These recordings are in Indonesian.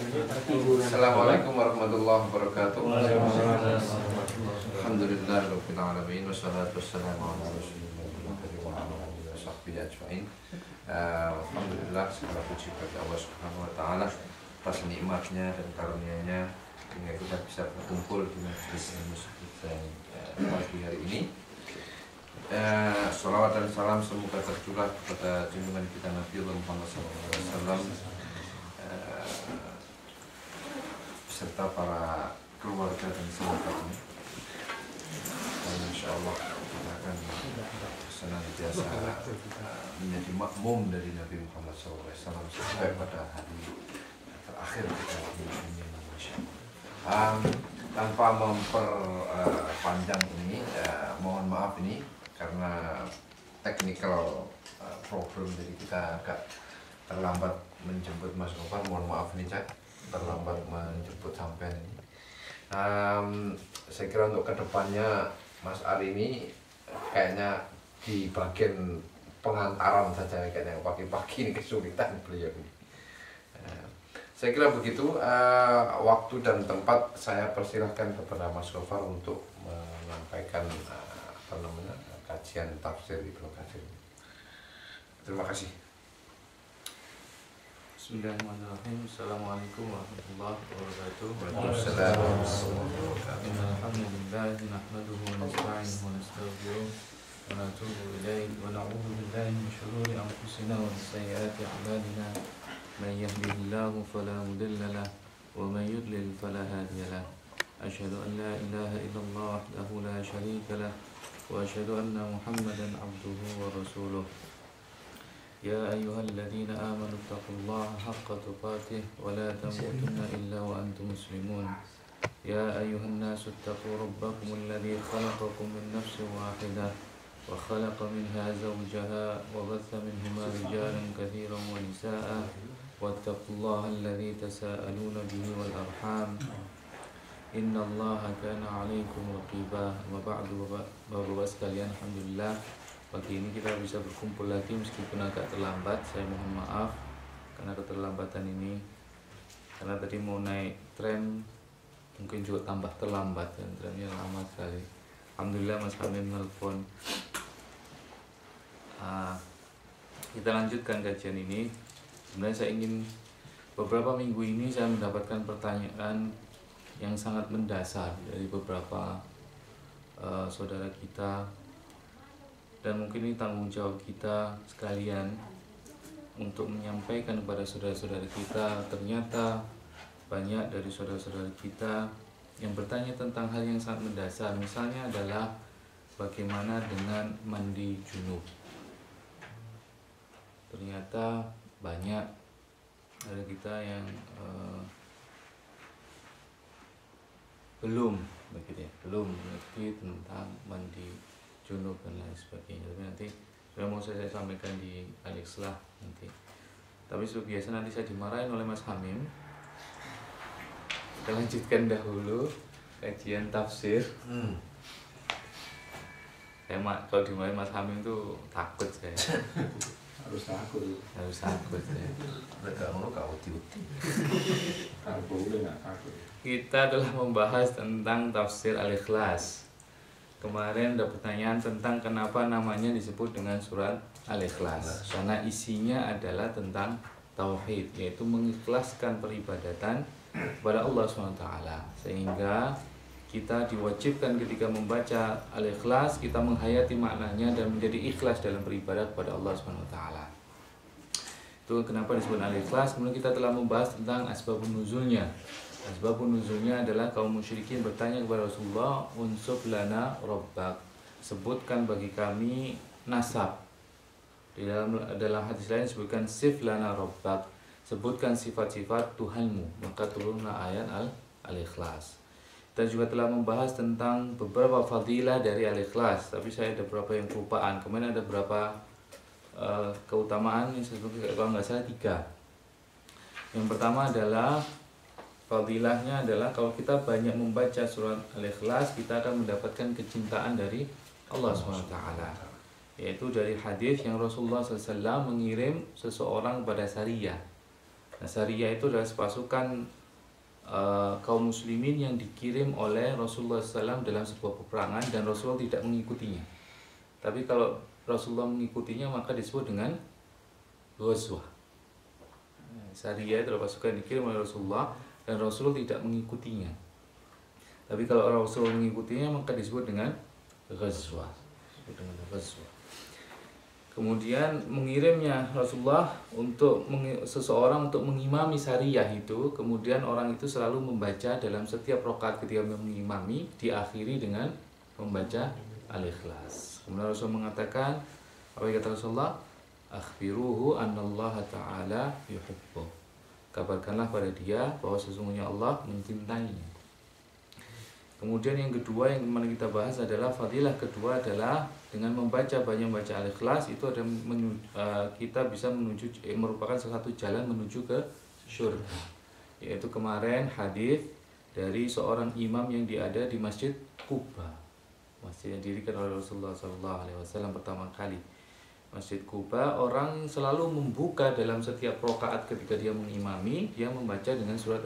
Assalamualaikum warahmatullahi wabarakatuh. Alhamdulillahirabbil alamin wassalatu wassalamu ala rasulillah wa ala alihi washabbihi ajmain. Alhamdulillah, segala puji bagi Allah Subhanahu wa taala atas nikmatnya dan karunia-Nya sehingga kita bisa berkumpul di majelis ilmu kita pagi hari ini. Salawat dan salam semoga tercurah kepada junjungan kita Nabi Muhammad SAW serta para keluarga dan sahabatnya. Dan insya Allah kita akan senantiasa menjadi makmum dari Nabi Muhammad SAW sampai pada hari terakhir kita di dunia Indonesia. Tanpa memperpanjang ini, mohon maaf ini karena technical problem, jadi kita agak terlambat menjemput Mas Gofar. Mohon maaf nih Cak, terlambat menjemput sampean ini. Saya kira untuk kedepannya Mas Ari ini kayaknya di bagian pengantaran saja, kayaknya pagi-pagi ini kesulitan beliau ini. Saya kira begitu. Waktu dan tempat saya persilahkan kepada Mas Gofar untuk menyampaikan kajian tafsir Ibnu Katsir. Terima kasih. Bismillahirrahmanirrahim. Assalamualaikum warahmatullahi wabarakatuh. Waalaikumsalam warahmatullahi wabarakatuh. Alhamdulillah, nahmaduhu wa nasta'inuhu wa nastaghfiruh wa natubu ilayhi wa na'udzu billahi min shururi anfusina wa min sayyiati a'malina. Man yahdihillahu fala mudilla lahu wa man yudlil fala hadiya lahu. Asyhadu an la ilaha illallah wahdahu la syarika lahu wa asyhadu anna Muhammadan abduhu wa rasuluh. يا أيها الذين آمنوا اتقوا الله حق تقاته ولا تموتن إلا وأنتم مسلمون. يا أيها الناس اتقوا ربكم الذي خلقكم من نفس واحدة وخلق منها زوجها وبث منهما رجالا كثيرا ونساء واتقوا الله الذي تساءلون به والأرحام إن الله كان عليكم رقيبا. وبعد Bapak-bapak sekalian, alhamdulillah pagi ini kita bisa berkumpul lagi meskipun agak terlambat. Saya mohon maaf karena keterlambatan ini, karena tadi mau naik tram mungkin juga tambah terlambat dan tramnya lama sekali. Alhamdulillah Mas Hamim nelfon. Kita lanjutkan kajian ini. Sebenarnya saya ingin, beberapa minggu ini saya mendapatkan pertanyaan yang sangat mendasar dari beberapa saudara kita, dan mungkin ini tanggung jawab kita sekalian untuk menyampaikan kepada saudara-saudara kita. Ternyata banyak dari saudara-saudara kita yang bertanya tentang hal yang sangat mendasar. Misalnya adalah bagaimana dengan mandi junub. Ternyata banyak dari kita yang belum mengerti tentang mandi junub dan lain sebagainya. Tapi nanti sudah mau saya sampaikan di Al-Ikhlas nanti. Tapi seperti biasa nanti saya dimarahin oleh Mas Hamim. Kita lanjutkan dahulu kajian tafsir. Saya kalau dimarahin Mas Hamim tuh takut saya. Harus takut saya. Mereka mau kau uti-uti. Kalau boleh nggak takut. Kita telah membahas tentang tafsir Al-Ikhlas. Kemarin ada pertanyaan tentang kenapa namanya disebut dengan surat Al-Ikhlas. Karena isinya adalah tentang tauhid, yaitu mengikhlaskan peribadatan kepada Allah SWT. Sehingga kita diwajibkan ketika membaca Al-Ikhlas, kita menghayati maknanya dan menjadi ikhlas dalam beribadah kepada Allah SWT. Itu kenapa disebut Al-Ikhlas. Kemudian kita telah membahas tentang asbabun nuzulnya. Asbabun nuzulnya adalah kaum musyrikin bertanya kepada Rasulullah, unsub lana rabbak, sebutkan bagi kami nasab. Di dalam hadis lain disebutkan sif lana rabbak, sebutkan sifat-sifat Tuhanmu. Maka turunlah ayat Al-Ikhlas. Kita juga telah membahas tentang beberapa fadilah dari Al-Ikhlas, tapi saya ada beberapa yang kelupaan. Kemudian ada beberapa keutamaan yang kalau nggak salah 3. Yang pertama adalah fadilahnya adalah kalau kita banyak membaca surat Al-Ikhlas, kita akan mendapatkan kecintaan dari Allah SWT. Yaitu dari hadis yang Rasulullah SAW mengirim seseorang pada Sariyah. Nah, Sariyah itu adalah pasukan kaum muslimin yang dikirim oleh Rasulullah SAW dalam sebuah peperangan dan Rasulullah tidak mengikutinya. Tapi kalau Rasulullah mengikutinya maka disebut dengan ghazwah. Sariyah itu adalah pasukan yang dikirim oleh Rasulullah dan Rasulullah tidak mengikutinya. Tapi kalau Rasulullah mengikutinya maka disebut dengan ghazwah. Kemudian mengirimnya Rasulullah untuk seseorang untuk mengimami Sariyah itu, kemudian orang itu selalu membaca dalam setiap rakaat ketika mengimami diakhiri dengan membaca Al-Ikhlas. Kemudian Rasul mengatakan, apa yang kata Rasulullah? Akhbiruhu annallaha ta'ala yuhibbu. Kabarkanlah pada dia bahwa sesungguhnya Allah mencintainya. Kemudian yang kedua yang mana kita bahas adalah fadilah kedua adalah dengan membaca baca Al-Ikhlas itu ada kita bisa menuju merupakan salah satu jalan menuju ke syurga. Yaitu kemarin hadis dari seorang imam yang ada di Masjid Quba. Masjid yang didirikan oleh Rasulullah SAW pertama kali. Masjid Quba, orang selalu membuka dalam setiap rakaat ketika dia mengimami, dia membaca dengan surat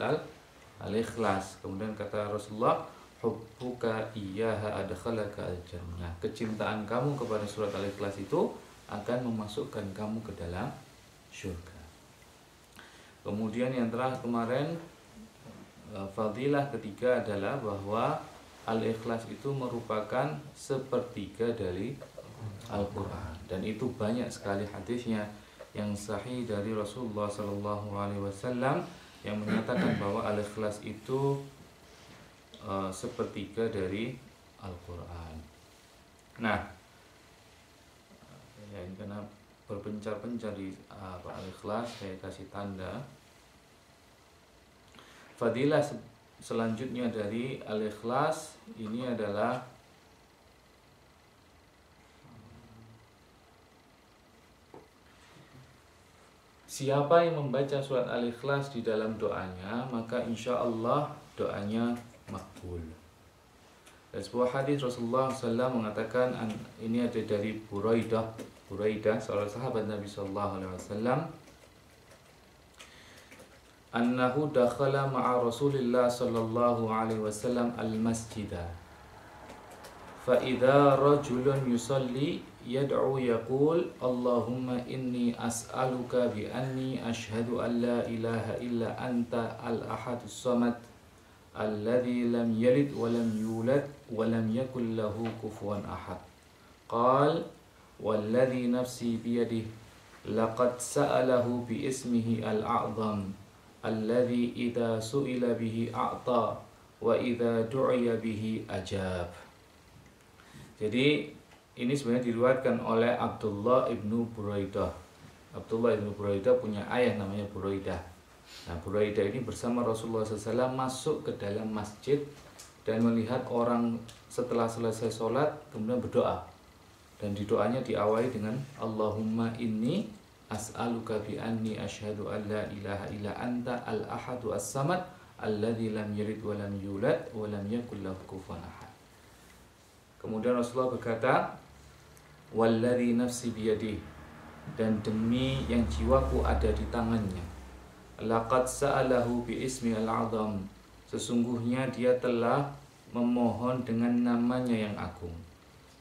Al-Ikhlas. Kemudian kata Rasulullah, hubbuka iyyaha adkhalaka al-jannah. Kecintaan kamu kepada surat Al-Ikhlas itu akan memasukkan kamu ke dalam syurga. Kemudian yang terakhir kemarin fadilah ketiga adalah bahwa Al-Ikhlas itu merupakan sepertiga dari Al-Quran dan itu banyak sekali hadisnya yang sahih dari Rasulullah SAW yang menyatakan bahwa Al-Ikhlas itu sepertiga dari Al-Quran. Nah, ya ini karena berpencar-pencar di Al-Ikhlas, saya kasih tanda. Fadilah selanjutnya dari Al-Ikhlas ini adalah siapa yang membaca surat Al-Ikhlas di dalam doanya, maka insya Allah doanya makbul. Dan sebuah hadis Rasulullah SAW mengatakan, ini ada dari Buraidah, seorang sahabat Nabi SAW, annahu dakhala ma'a Rasulillah sallallahu alaihi wasallam al-masjidah fa idza rajulun yusalli yad'u yaqul Allahumma inni as'aluka bi anni ashhadu an la ilaha illa anta al-ahadus samad alladzi lam yalid wa lam yulad wa lam yakul lahu kufuwan ahad. Qal walladzi nafsi biyadihi laqad sa'alahu bi ismihi al-a'zam alladzi idza su'ila bihi a'ta wa idza du'iya bihi ajab. Jadi ini sebenarnya diriwayatkan oleh Abdullah ibnu Buraidah. Abdullah ibnu Buraidah punya ayah namanya Buraidah. Nah, Buraidah ini bersama Rasulullah SAW masuk ke dalam masjid dan melihat orang setelah selesai sholat kemudian berdoa. Dan di doanya diawali dengan Allahumma inni as'aluka bi anni asyhadu an la ilaha illa anta al-ahadu as-samad alladzi lam yalid wa lam yulad wa lam yakul lahu kufuwan ahad. Kemudian Rasulullah berkata, walladzi nafsi biyadihi, dan demi yang jiwaku ada di tangannya, laqad sa'alahu bi ismi al-'azam, sesungguhnya dia telah memohon dengan namanya yang agung,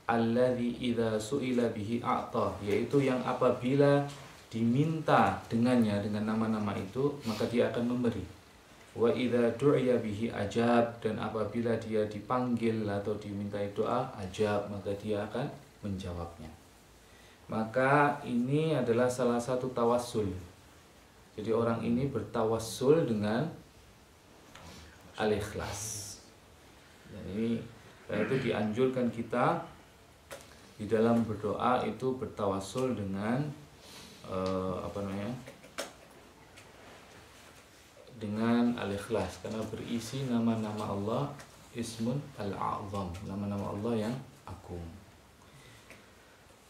alladzi idza su'ila bihi a'ta, yaitu yang apabila diminta dengannya dengan nama-nama itu maka dia akan memberi, wa idza du'iya bihi ajab, dan apabila dia dipanggil atau dimintai doa ajab maka dia akan menjawabnya. Maka ini adalah salah satu tawassul. Jadi orang ini bertawassul dengan Al-Ikhlas. Dan itu dianjurkan kita di dalam berdoa itu bertawassul dengan dengan Al-Ikhlas, karena berisi nama-nama Allah, Ismun Al-A'zam, nama-nama Allah yang agung.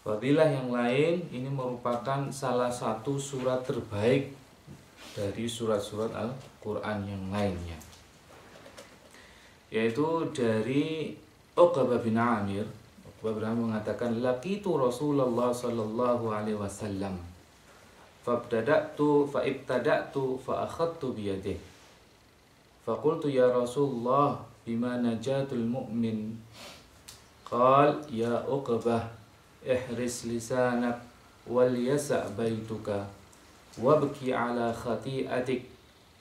Fadilah yang lain, ini merupakan salah satu surat terbaik dari surat-surat Al-Quran yang lainnya, yaitu dari Uqbah bin Amir. Uqbah bin Amir mengatakan, laqitu Rasulullah sallallahu alaihi wasallam Fa'ibtada'tu fa'akhadtu biyadih. Faqultu ya Rasulullah bima najatul mu'min. Qal ya Uqbah ihris lisanak wal yasa' baituka wabki ala khati'atik.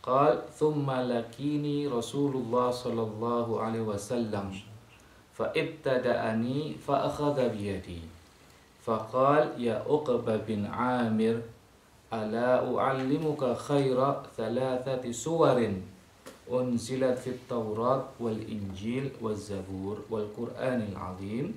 Qal thumma lakini Rasulullah sallallahu alaihi wasallam fa'ibtada'ani fa'akhadha biyadi. Faqal ya Uqbah bin Amir ala u'allimuka khaira thalathati suwarin unzilat fit Taurat wal Injil wal Zabur wal Qur'anil Azim.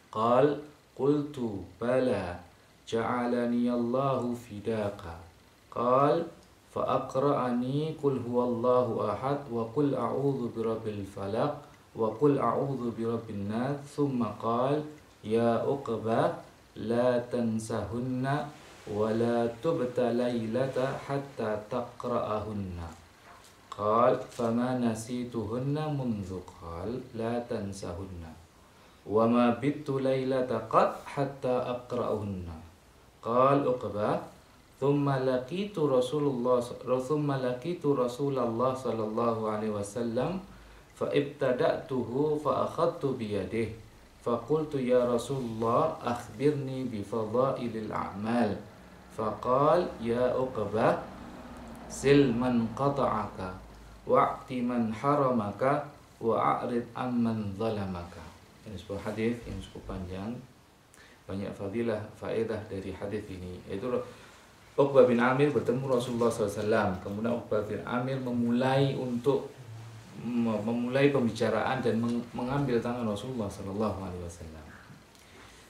Qal qultu bala ja'alani Allahu fidaka. Qal fa aqra'ani qul huwallahu ahad wa qul a'udzu birabbil falaq wa qul a'udzu birabbin nas. Thumma qal ya Uqbah la tansahunna wa la tubta laylata hatta taqra'ahunna. Qal fama nasituhunna mundhu qal la tansahunna wa ma bittu laylata qad hatta aqra'ahunna. Qal Uqbah thumma laqitu Rasulullah sallallahu alaihi wasallam fa ibtada'tuhu fa akhadtu biyadihi fa qultu ya Rasulullah akhbirni bi fadailil a'mal. Faqal ya Uqbah sil man qata'aka wa'ti man haramaka wa'arid amman zalamaka. Ini sebuah hadis yang cukup panjang, banyak fadilah faedah dari hadis ini. Yaitu Uqbah bin Amir bertemu Rasulullah SAW. Kemudian Uqbah bin Amir memulai pembicaraan dan mengambil tangan Rasulullah SAW.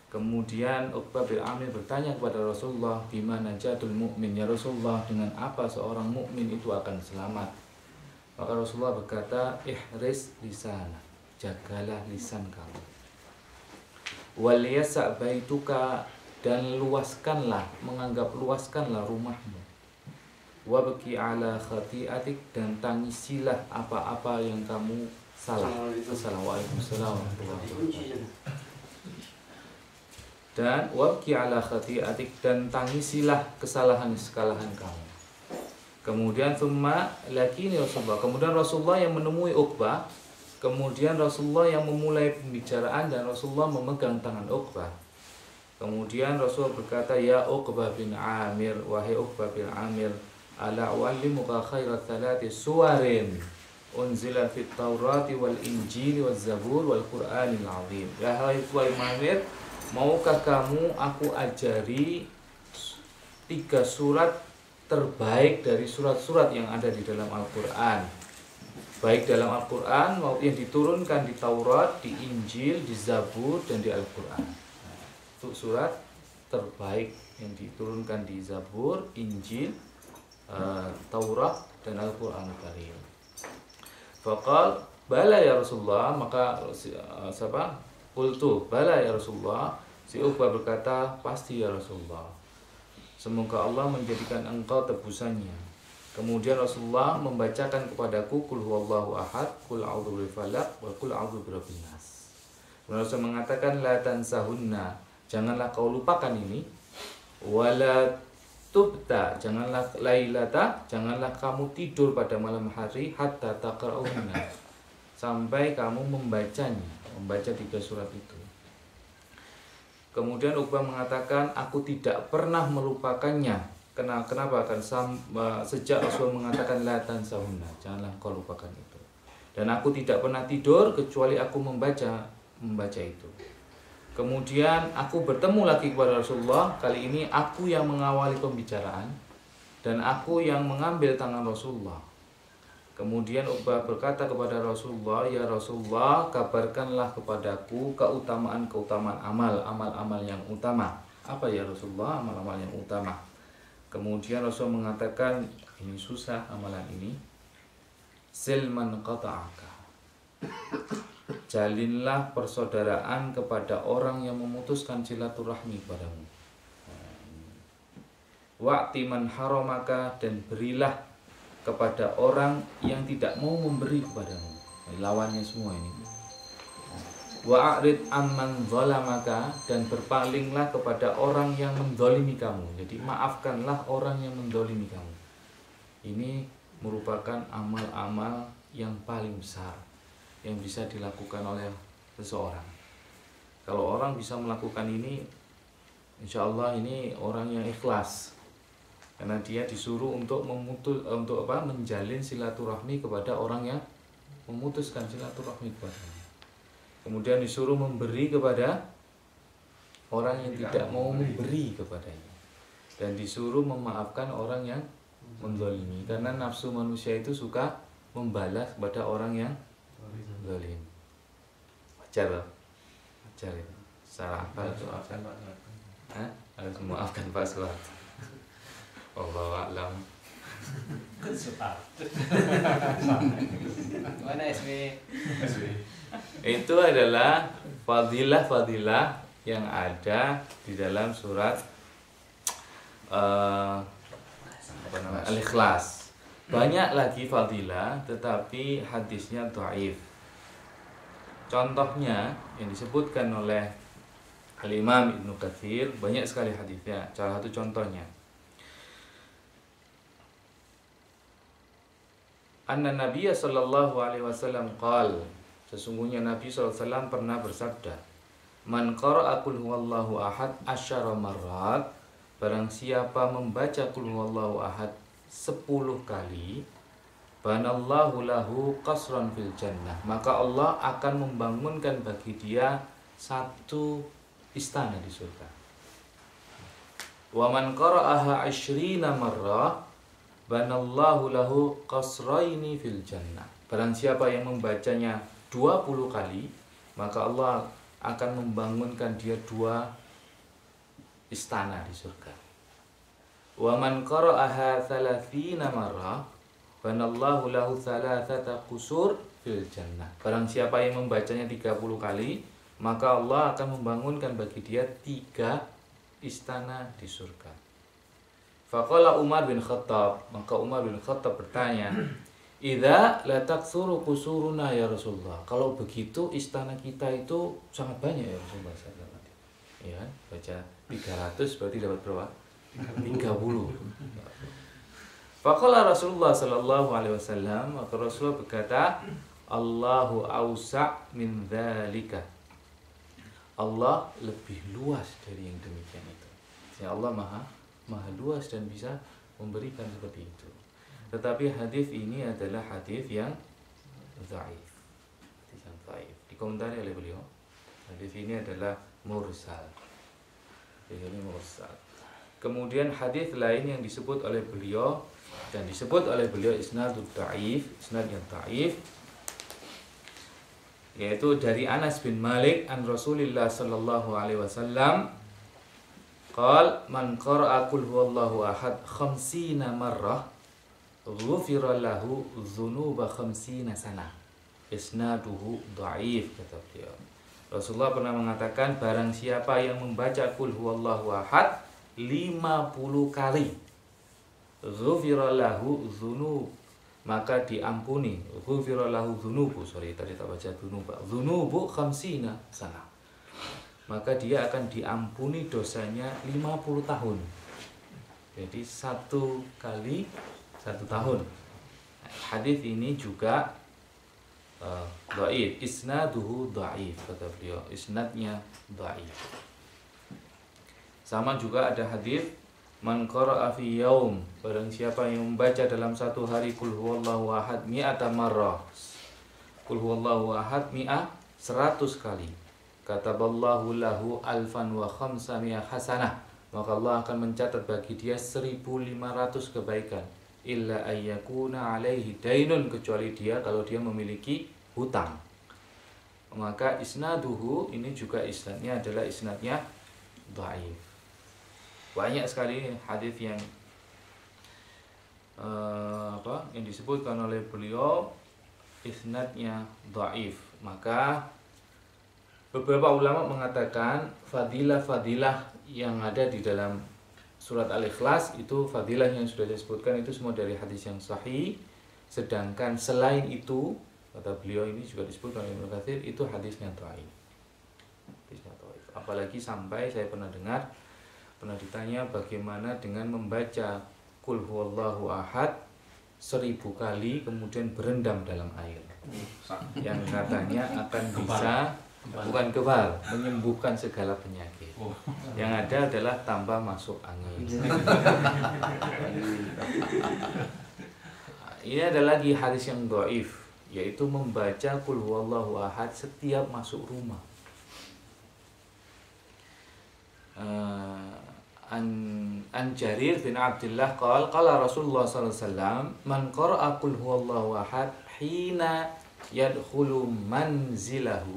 Kemudian Uqbah bin Amir bertanya kepada Rasulullah, bima najatul mu'min, ya Rasulullah, dengan apa seorang mukmin itu akan selamat? Maka Rasulullah berkata, ihris lisana, jagalah lisan kamu. Wal yasa' baituka, dan luaskanlah rumahmu. Wabki ala khati'atik, dan tangisilah apa-apa yang kamu salah. Assalamualaikum warahmatullahi wabarakatuh. Dan wabki ala khati'atik, dan tangisilah kesalahan kamu. Kemudian thumma lakini Rasulullah, kemudian Rasulullah yang menemui Uqbah, kemudian Rasulullah yang memulai pembicaraan dan Rasulullah memegang tangan Uqbah. Kemudian Rasulullah berkata, ya Uqbah bin Amir, wahai Uqbah bin Amir, ala u'allimuka khairat thalati suwarin unzilat fit Taurati wal Injil wal Zabur wal Qur'anil Azim. Ya Uqbah bin Amir, maukah kamu aku ajari 3 surat terbaik dari surat-surat yang ada di dalam Al-Quran, baik dalam Al-Quran maupun yang diturunkan di Taurat, di Injil, di Zabur, dan di Al-Quran. Itu surat terbaik yang diturunkan di Zabur, Injil, Taurat, dan Al-Quran Karim. Faqal bala ya Rasulullah, maka Qultu bala ya Rasulullah, si Uqbah berkata, pasti ya Rasulullah, semoga Allah menjadikan engkau tebusannya. Kemudian Rasulullah membacakan kepadaku qul huwallahu ahad, qul a'udzu birabbil falaq, wa qul a'udzu birabbin nas. Kemudian Rasul mengatakan la tansahunna, janganlah kau lupakan ini, wala tubta, janganlah lailata, janganlah kamu tidur pada malam hari, hatta taqra'unna, sampai kamu membaca 3 surat itu. Kemudian Uqbah mengatakan, aku tidak pernah melupakannya. Kenapa? Kan sejak Rasul mengatakan la tansahunna, janganlah kau lupakan itu. Dan aku tidak pernah tidur kecuali aku membaca itu. Kemudian aku bertemu lagi kepada Rasulullah. Kali ini aku yang mengawali pembicaraan dan aku yang mengambil tangan Rasulullah. Kemudian Uqbah berkata kepada Rasulullah, ya Rasulullah, kabarkanlah kepadaku keutamaan amal-amal yang utama. Apa ya Rasulullah amal-amal yang utama? Kemudian Rasul mengatakan, ini susah amalan ini. Silman qata'aka, jalinlah persaudaraan kepada orang yang memutuskan silaturahmi padamu. Wa'ti man haramaka, dan berilah kepada orang yang tidak mau memberi kepadamu. Lawannya semua ini. Wa'rid amman zalamaka, dan berpalinglah kepada orang yang mendolimi kamu. Jadi maafkanlah orang yang mendolimi kamu. Ini merupakan amal-amal yang paling besar yang bisa dilakukan oleh seseorang. Kalau orang bisa melakukan ini, insya Allah ini orang yang ikhlas, karena dia disuruh untuk menjalin silaturahmi kepada orang yang memutuskan silaturahmi kepadanya. Kemudian disuruh memberi kepada orang yang tidak mau memberi kepadanya, dan disuruh memaafkan orang yang menzalimi, karena nafsu manusia itu suka membalas kepada orang yang zalim. Wajar loh, wajar itu. Secara akal itu harus memaafkan Pak Suat. Wallahu a'lam. Mana SB? Itu adalah fadilah-fadilah yang ada di dalam surat Al-Ikhlas. Banyak lagi fadilah, tetapi hadisnya dhaif. Contohnya yang disebutkan oleh Al-Imam Ibnu Katsir, banyak sekali hadisnya. Salah satu contohnya, anna Nabiya sallallahu alaihi wasallam qala, sesungguhnya Nabi sallallahu alaihi wasallam pernah bersabda, man qara'a qul huwallahu ahad asyara marrat, barang siapa membaca qul huwallahu ahad 10 kali, banallahu lahu qasran fil jannah, maka Allah akan membangunkan bagi dia satu istana di surga. Wa man qara'aha 20 marrah, banallahu lahu qasraini fil jannah, barang siapa yang membacanya 20 kali, maka Allah akan membangunkan dia 2 istana di surga. Wa man qara'aha 30 marrah, banallahu lahu 3 qusur fil jannah, barang siapa yang membacanya 30 kali, maka Allah akan membangunkan bagi dia 3 istana di surga. Faqala Umar bin Khattab, maka Umar bin Khattab bertanya, idza la taksuru qusuruna ya Rasulullah, kalau begitu istana kita itu sangat banyak ya Rasulullah sallallahu alaihi wasallam. Ya, baca 300 berarti dapat berapa? 30. Faqala Rasulullah sallallahu alaihi wasallam, maka Rasulullah berkata, Allahu ausa' min dzalika, Allah lebih luas dari yang demikian itu. Ya, Allah maha luas dan bisa memberikan seperti itu. Tetapi hadis ini adalah hadis yang dhaif. Hadis yang dhaif. Dikomentari oleh beliau, hadis ini adalah mursal. Ini mursal. Kemudian hadis lain yang disebut oleh beliau dan disebut oleh beliau isnadud dhaif, isnad yang dhaif, yaitu dari Anas bin Malik an Rasulillah sallallahu alaihi wasallam qal man qara'a qul huwallahu ahad 50 marrah ghufira lahu dzunuba 50 sanah. Isnaduhu dhaif, kata beliau. Rasulullah pernah mengatakan, barang siapa yang membaca qul huwallahu ahad 50 kali, ghufira lahu dzunub, maka diampuni, ghufira lahu dzunubu, tadi tak baca dzunuba, dzunubu 50 sana, maka dia akan diampuni dosanya 50 tahun. Jadi 1 kali 1 tahun. Hadis ini juga dhaif, isnaduhu dhaif, kata beliau, isnadnya dhaif. Sama juga ada hadis man qara'a fi yaum, barang siapa yang membaca dalam 1 hari qul huwallahu ahad 100 marrah, qul huwallahu ahad 100 kali, kataballahu lahu alfan wa khamsami'a hasanah, maka Allah akan mencatat bagi dia 1500 kebaikan, illa ayyakuna alaihi dainun, kecuali dia kalau dia memiliki hutang. Maka isnaduhu ini juga isnadnya adalah isnadnya dhaif. Banyak sekali hadis yang yang disebutkan oleh beliau isnadnya dhaif. Maka beberapa ulama mengatakan fadilah-fadilah yang ada di dalam surat Al-Ikhlas itu fadilah yang sudah disebutkan itu semua dari hadis yang sahih. Sedangkan selain itu, kata beliau, ini juga disebutkan oleh Ibnu Katsir, itu hadisnya dhaif. hadisnya dhaif. Apalagi sampai saya pernah ditanya bagaimana dengan membaca Qul huwallahu ahad 1000 kali kemudian berendam dalam air, yang katanya akan bisa bukan kebal, menyembuhkan segala penyakit. Yang ada adalah tambah masuk angin. Ini ada lagi hadis yang dhaif, yaitu membaca Qul huwallahu ahad setiap masuk rumah. An Jarir bin Abdullah qala Rasulullah sallallahu alaihi wasallam man qara'a qul huwallahu ahad hina yadkhulu manzilahu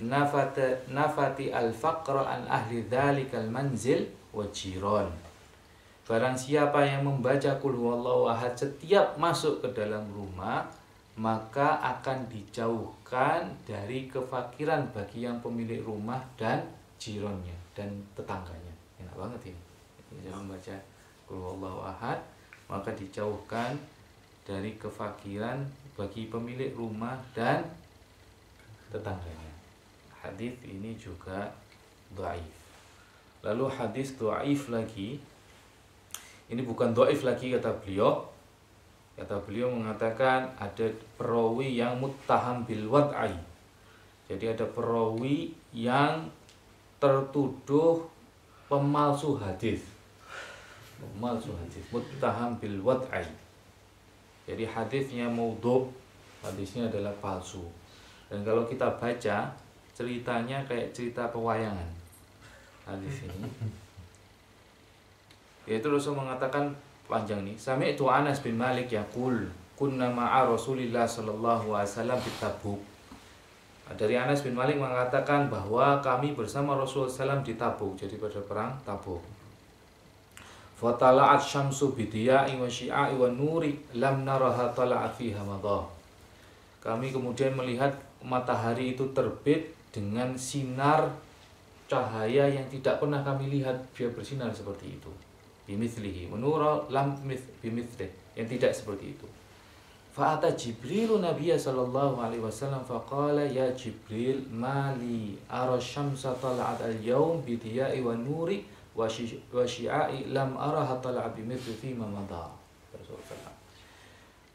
nafati al-faqra an ahli dzalikal manzil wa jiran. Barang siapa yang membaca qul huwallahu ahad setiap masuk ke dalam rumah, maka akan dijauhkan dari kefakiran bagi yang pemilik rumah dan jironnya dan tetangganya. Enak banget ini. Jangan membaca qul huwallahu ahad, maka dijauhkan dari kefakiran bagi pemilik rumah dan tetangganya. Hadis ini juga dhaif. Lalu hadis dhaif lagi, ini bukan dhaif lagi kata beliau. Kata beliau mengatakan ada perawi yang muttaham bil wad'i. Jadi ada perawi yang tertuduh pemalsu hadis. Muttaham bil wad'i. Jadi hadisnya maudhu', hadisnya adalah palsu. Dan kalau kita baca ceritanya kayak cerita pewayangan hadis ini. Yaitu Rasul mengatakan panjang nih. Sami'tu Anas bin Malik yaqul kunna ma'a Rasulillah sallallahu alaihi wasallam di Tabuk. Dari Anas bin Malik mengatakan bahwa kami bersama Rasulullah SAW di Tabuk, jadi pada perang Tabuk. Fatala'at syamsu bidiya'i wa syia'i wa nuri lam naraha tala'at fiha madha. Kami kemudian melihat matahari itu terbit dengan sinar cahaya yang tidak pernah kami lihat dia bersinar seperti itu. Bimithlihi menura lam bimithlihi, yang tidak seperti itu. Fa'ata Jibril Nabiya sallallahu alaihi wasallam faqala ya Jibril mali ara syamsa tala'at al-yawm bidiya'i wa nuri wa syia'i lam araha tala'at bimithli fima madha.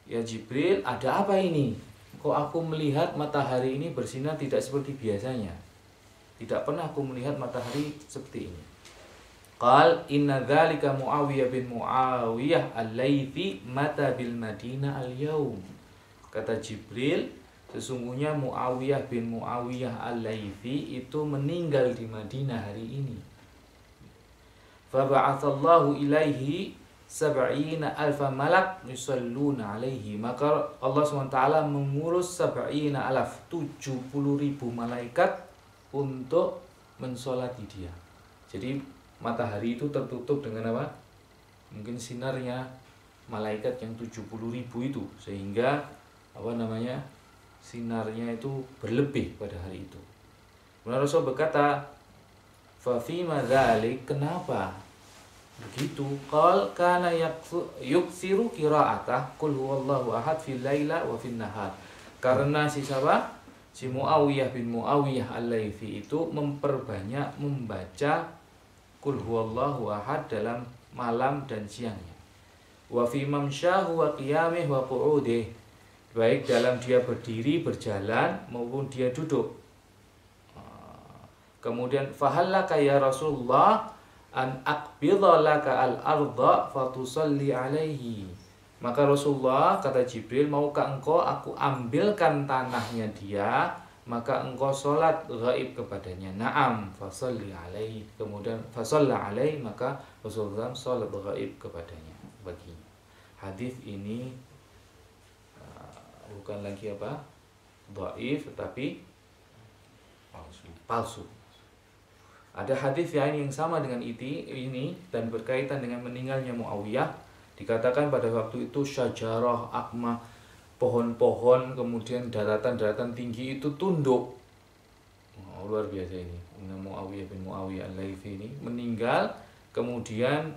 Ya Jibril, ada apa ini? Kok aku melihat matahari ini bersinar tidak seperti biasanya? Tidak pernah aku melihat matahari seperti ini. Qal inna dzalika Muawiyah bin Muawiyah al-Laythi mata bil Madinah al-yawm. Kata Jibril, sesungguhnya Muawiyah bin Muawiyah al-Laythi itu meninggal di Madinah hari ini. Fa ba'atsallahu ilaihi 70,000 malak yusalluna alaihi. Maka Allah SWT mengurus 70,000, 70.000 malaikat untuk mensolati dia. Jadi matahari itu tertutup dengan apa? Mungkin sinarnya malaikat yang 70.000 itu, sehingga sinarnya itu berlebih pada hari itu. Kemudian Rasul berkata, fa fima dzalik, kenapa begitu? Qal kana yuksiru qira'atah qul huwallahu ahad fil laila wa fin nahar. Karena si Muawiyah bin Muawiyah al-Laythi itu memperbanyak membaca Qul huwallahu ahad dalam malam dan siangnya. Wa fi mamsyahu wa qiyamih wa qu'udih, baik dalam dia berdiri, berjalan maupun dia duduk. Kemudian fahallaka ya Rasulullah an aqbidha laka al-ardha fatusalli alaihi. Maka Rasulullah, kata Jibril, maukah engkau aku ambilkan tanahnya dia, maka engkau sholat ghaib kepadanya. Naam, fasalli alaihi. Kemudian fasalla alaihi, maka Rasulullah sholat ghaib kepadanya, baginya. Hadis ini bukan lagi dhaif, tetapi palsu. Ada hadis lain yang sama dengan ini dan berkaitan dengan meninggalnya Muawiyah. Dikatakan pada waktu itu syajarah akma, pohon-pohon, kemudian daratan-daratan tinggi itu tunduk. Luar biasa ini. Muawiyah bin Muawiyah al-Laythi ini meninggal, kemudian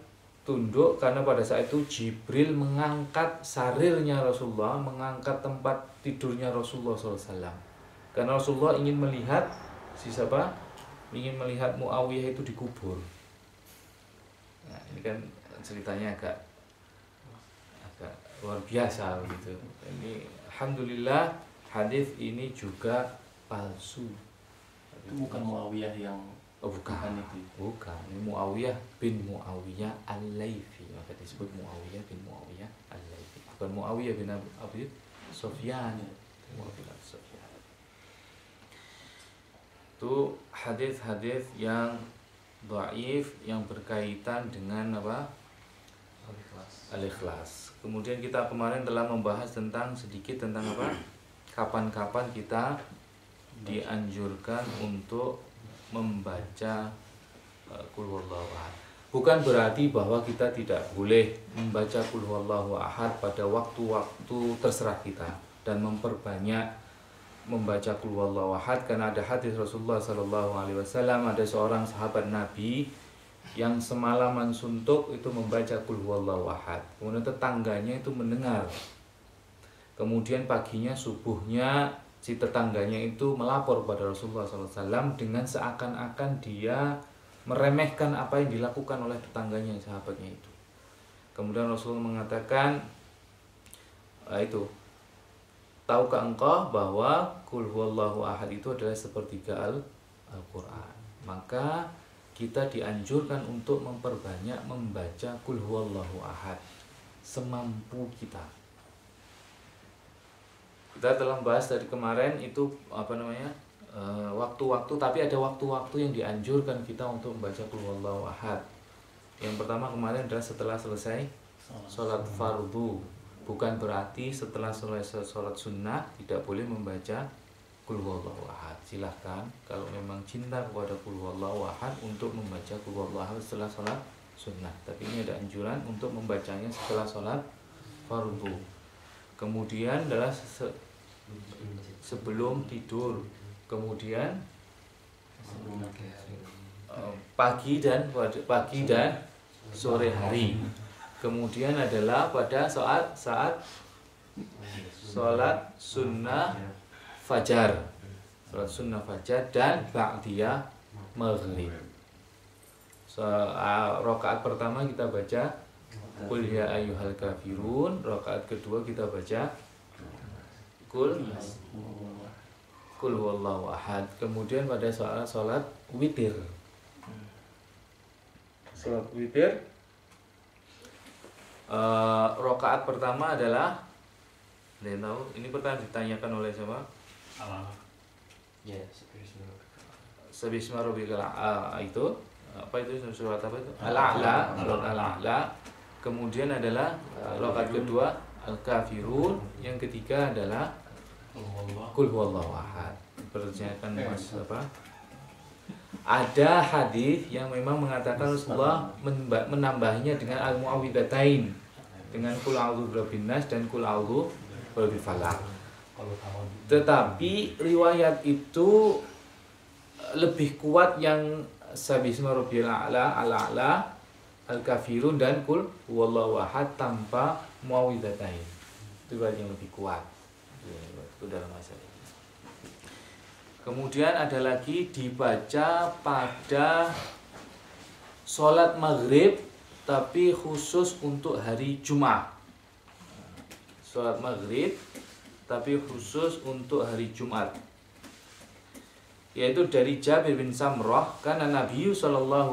tunduk karena pada saat itu Jibril mengangkat sarirnya Rasulullah, mengangkat tempat tidurnya Rasulullah SAW. Karena Rasulullah ingin melihat si siapa ingin melihat Muawiyah itu dikubur. Nah, ini kan ceritanya agak luar biasa gitu. Ini alhamdulillah hadis ini juga palsu. Itu bukan Muawiyah yang bukan itu. Bukan, ini Muawiyah bin Muawiyah Al-Laythi. Maka disebut Muawiyah bin Muawiyah Al-Laythi. Bukan Muawiyah bin Abi Sufyan. Muawiyah bin Sufyan. Itu hadis-hadis yang dhaif yang berkaitan dengan apa? Al-Ikhlas. Kemudian kita kemarin telah membahas sedikit tentang apa? Kapan-kapan kita dianjurkan untuk membaca Qul Huwallahu Ahad. Bukan berarti bahwa kita tidak boleh membaca Qul Huwallahu Ahad pada waktu-waktu terserah kita dan memperbanyak membaca Qul Huwallahu Ahad, karena ada hadis Rasulullah SAW, ada seorang sahabat Nabi yang semalaman suntuk itu membaca Qul Huwallahu Ahad. Kemudian tetangganya itu mendengar. Kemudian paginya subuhnya si tetangganya itu melapor kepada Rasulullah SAW dengan seakan-akan dia meremehkan apa yang dilakukan oleh tetangganya, sahabatnya itu. Kemudian Rasulullah mengatakan, tahukah engkau bahwa Qul Huwallahu Ahad itu adalah sepertiga Al-Quran? Maka kita dianjurkan untuk memperbanyak membaca Qul Huwallahu Ahad semampu kita. Kita telah bahas dari kemarin itu waktu-waktu, tapi ada waktu-waktu yang dianjurkan kita untuk membaca Qul Huwallahu Ahad. Yang pertama kemarin adalah setelah selesai sholat fardu. Bukan berarti setelah selesai sholat sunnah tidak boleh membaca Qul Huwallahu Ahad. Silahkan kalau memang cinta kepada Qul Huwallahu Ahad untuk membaca Qul Huwallahu Ahad setelah sholat sunnah. Tapi ini ada anjuran untuk membacanya setelah sholat fardu. Kemudian adalah sebelum tidur. Kemudian pagi dan sore hari. Kemudian adalah pada saat sholat sunnah fajar, sholat sunnah fajar dan ba'diyah maghrib. Rakaat pertama kita baca Qul ya ayyuhal kafirun, rakaat kedua kita baca Qul Huwallahu Ahad. Kemudian pada sholat witir, sholat witir, rakaat pertama adalah, kalian tahu ini pertama ditanyakan oleh siapa? Ya, Sabisma Rabbikal itu apa itu surat apa itu? Al-A'la, Al-A'la. Kemudian adalah rakaat kedua Al-Kafirun, yang ketiga adalah Qul Huwallahu Ahad. Pertanyakan Mas apa? Ada hadis yang memang mengatakan Rasulullah menambahnya dengan al-mu'awwidhatain, dengan Qul a'udzu birabbin nas dan Qul a'udzu birabbil falaq. Tetapi riwayat itu lebih kuat yang sabisma rabbil a'la, al-a'la, al-kafirun dan Qul Huwallahu Ahad tanpa mu'awwidhatain. Itu riwayat yang lebih kuat. Itu dalam masalah. Kemudian ada lagi dibaca pada sholat maghrib, tapi khusus untuk hari Jumat. Sholat maghrib, tapi khusus untuk hari Jumat. Yaitu dari Jabir bin Samrah, karena Nabi SAW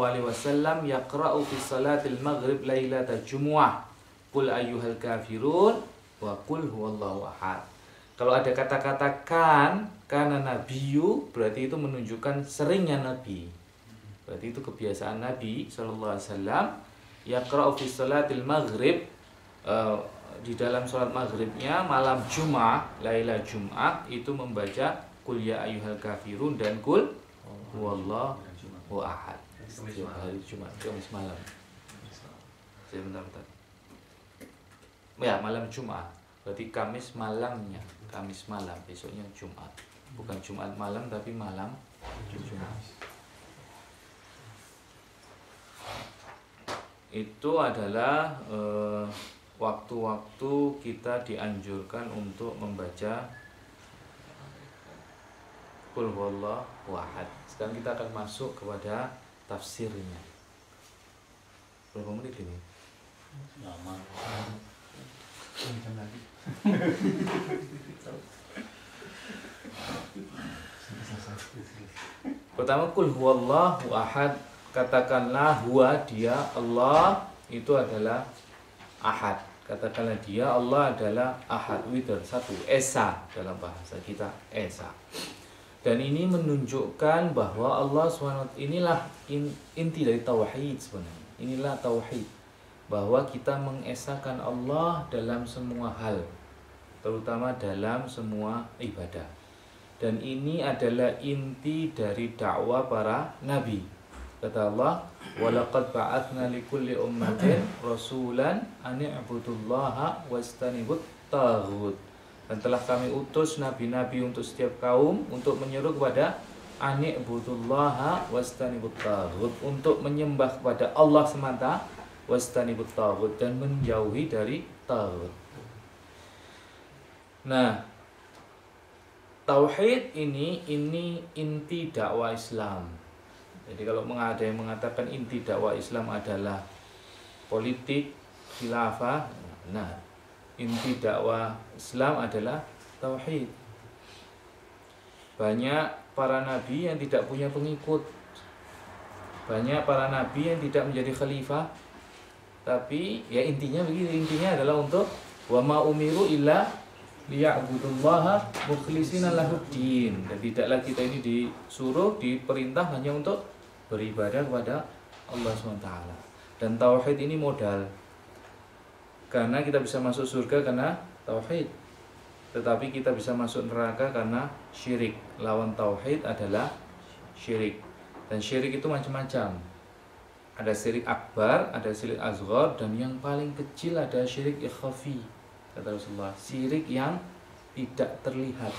yaqra'u fi salatil maghrib lailata jumu'ah Qul ayyuhal kafirun wa Qul Huwallahu Ahad. Kalau ada kata-kata kan, karena Nabiyu, berarti itu menunjukkan seringnya Nabi. Berarti itu kebiasaan Nabi SAW. Yaqra'u fi salatil maghrib, di dalam sholat maghribnya malam Jum'ah, Lailah Jum'ah, itu membaca Qul ya ayyuhal kafirun dan Qul Huwallahu Ahad. Setiap hari Jumat, Kamis malam. Bentar. Ya, malam Jumat. Berarti Kamis malamnya, Kamis malam, besoknya Jumat. Bukan Jumat malam tapi malam Jumat. Itu adalah waktu-waktu kita dianjurkan untuk membaca Qul huwallahu ahad. Sekarang kita akan masuk kepada tafsirnya. Berapa menit ini? Lama. Pertama, qul huwallahu ahad. Katakanlah huwa, dia, Allah itu adalah ahad. Katakanlah dia, Allah adalah ahad, witr, satu, esa dalam bahasa kita, esa. Dan ini menunjukkan bahwa Allah SWT inilah inti dari tauhid sebenarnya. Inilah tauhid, bahwa kita mengesakan Allah dalam semua hal, terutama dalam semua ibadah. Dan ini adalah inti dari dakwah para nabi. Kata Allah, "Walaqad ba'atsna likulli ummatin rasulan an i'budullaha wastanibut taghut." Dan telah kami utus nabi-nabi untuk setiap kaum untuk menyeru kepada ani'budullaha wastanibut taghut, untuk menyembah kepada Allah semata, wastanibut taghut, dan menjauhi dari taghut. Nah, tauhid ini inti dakwah Islam. Jadi kalau ada yang mengatakan inti dakwah Islam adalah politik, khilafah, nah, inti dakwah Islam adalah tauhid. Banyak para nabi yang tidak punya pengikut. Banyak para nabi yang tidak menjadi khalifah. Tapi ya intinya begini, intinya adalah untuk wa ma umiru illa liya'budullaha mukhlishina lahuddin. Dan tidaklah kita ini disuruh, diperintah hanya untuk beribadah kepada Allah SWT. Dan tauhid ini modal. Karena kita bisa masuk surga karena tauhid. Tetapi kita bisa masuk neraka karena syirik. Lawan tauhid adalah syirik. Dan syirik itu macam-macam. Ada syirik akbar, ada syirik asghar, dan yang paling kecil ada syirik khafi. Kata Rasulullah, syirik yang tidak terlihat.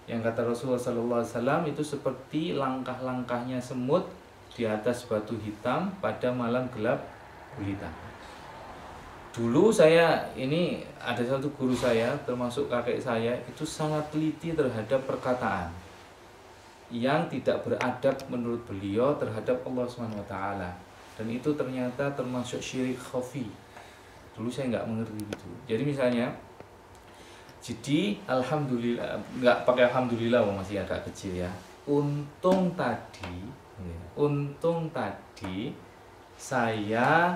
Yang kata Rasulullah SAW itu seperti langkah-langkahnya semut di atas batu hitam pada malam gelap gulita. Dulu saya ini ada satu guru saya, termasuk kakek saya, itu sangat teliti terhadap perkataan yang tidak beradab menurut beliau terhadap Allah SWT. Dan itu ternyata termasuk syirik khafi. Dulu saya nggak mengerti itu. Jadi misalnya, alhamdulillah, nggak pakai alhamdulillah, masih agak kecil ya. Untung tadi saya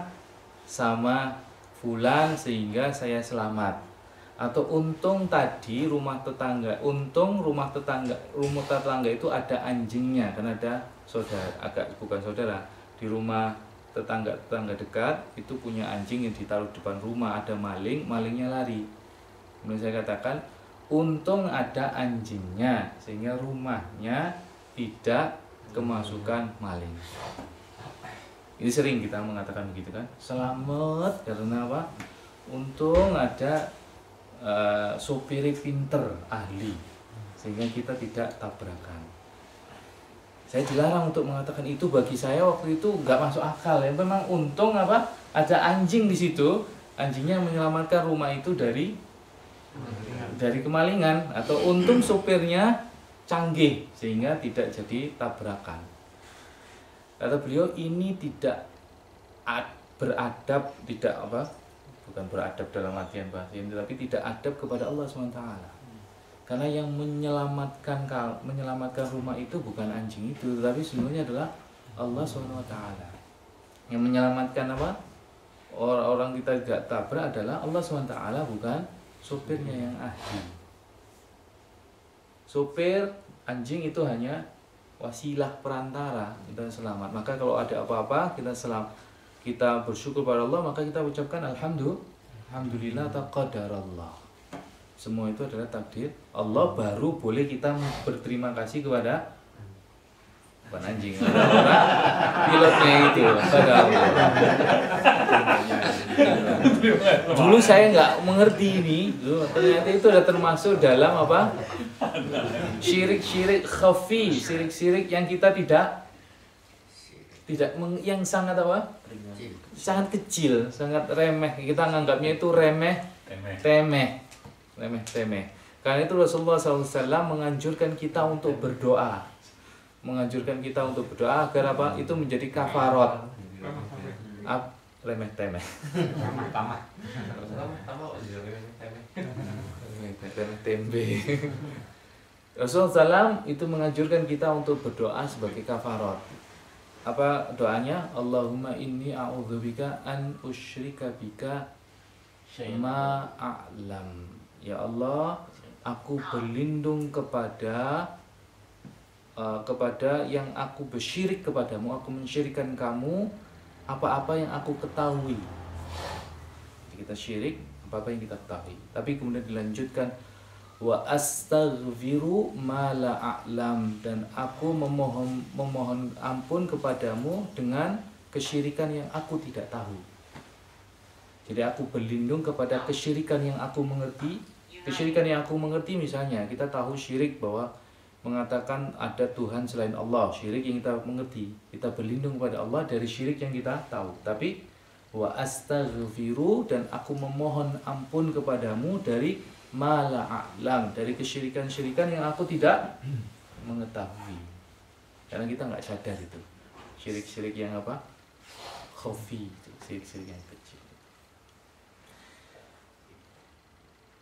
sama fulan sehingga saya selamat. Atau untung tadi rumah tetangga itu ada anjingnya, karena ada saudara, bukan saudara, di rumah tetangga dekat itu punya anjing yang ditaruh depan rumah, ada malingnya lari. Kemudian saya katakan untung ada anjingnya sehingga rumahnya tidak kemasukan maling. Ini sering kita mengatakan begitu kan, selamat karena apa? Untung ada sopir pinter, ahli, sehingga kita tidak tabrakan. Saya dilarang untuk mengatakan itu, bagi saya waktu itu nggak masuk akal ya. Memang untung apa? Ada anjing di situ, anjingnya menyelamatkan rumah itu dari kemalingan, atau untung sopirnya canggih sehingga tidak jadi tabrakan. Kata beliau, ini tidak beradab, bukan beradab dalam artian bahasa ini, tapi tidak adab kepada Allah SWT. Karena yang menyelamatkan rumah itu bukan anjing itu, tapi sebenarnya adalah Allah SWT. Yang menyelamatkan apa? Orang kita tidak tabrak adalah Allah SWT, bukan sopirnya yang ahli. Sopir anjing itu hanya wasilah perantara kita selamat. Maka kalau ada apa-apa kita bersyukur pada Allah, maka kita ucapkan alhamdulillah taqadarallah. Semua itu adalah takdir Allah, baru boleh kita berterima kasih kepada bukan anjing, orang pilotnya itu pada Allah. Dulu saya nggak mengerti ini, ternyata itu sudah termasuk dalam apa? Syirik khafi, syirik yang kita tidak yang sangat apa? Sangat kecil, sangat remeh. Kita menganggapnya itu remeh. Karena itu Rasulullah SAW menganjurkan kita untuk berdoa. menganjurkan kita untuk berdoa agar apa? Itu menjadi kafarat. Remeh temeh. Tempe. Rasulullah SAW itu menganjurkan kita untuk berdoa sebagai kafarat. Apa doanya? Allahumma inni a'udzubika an usyrika bika ma a'lam. Ya Allah, aku berlindung kepada yang aku bersyirik kepadamu, aku mensyirikkan kamu apa-apa yang aku ketahui. Jadi kita syirik apa-apa yang kita ketahui. Tapi kemudian dilanjutkan wa astaghfiru ma la a'lam, dan aku memohon ampun kepadamu dengan kesyirikan yang aku tidak tahu. Jadi aku berlindung kepada kesyirikan yang aku mengerti. Kesyirikan yang aku mengerti misalnya kita tahu syirik bahwa mengatakan ada Tuhan selain Allah, syirik yang kita mengerti. Kita berlindung kepada Allah dari syirik yang kita tahu. Tapi wa astaghfiru, dan aku memohon ampun kepadamu dari ma la a'lam, dari kesyirikan-syirikan yang aku tidak mengetahui. Karena kita nggak sadar itu. Syirik-syirik yang apa? Khafi, syirik-syirik yang kecil.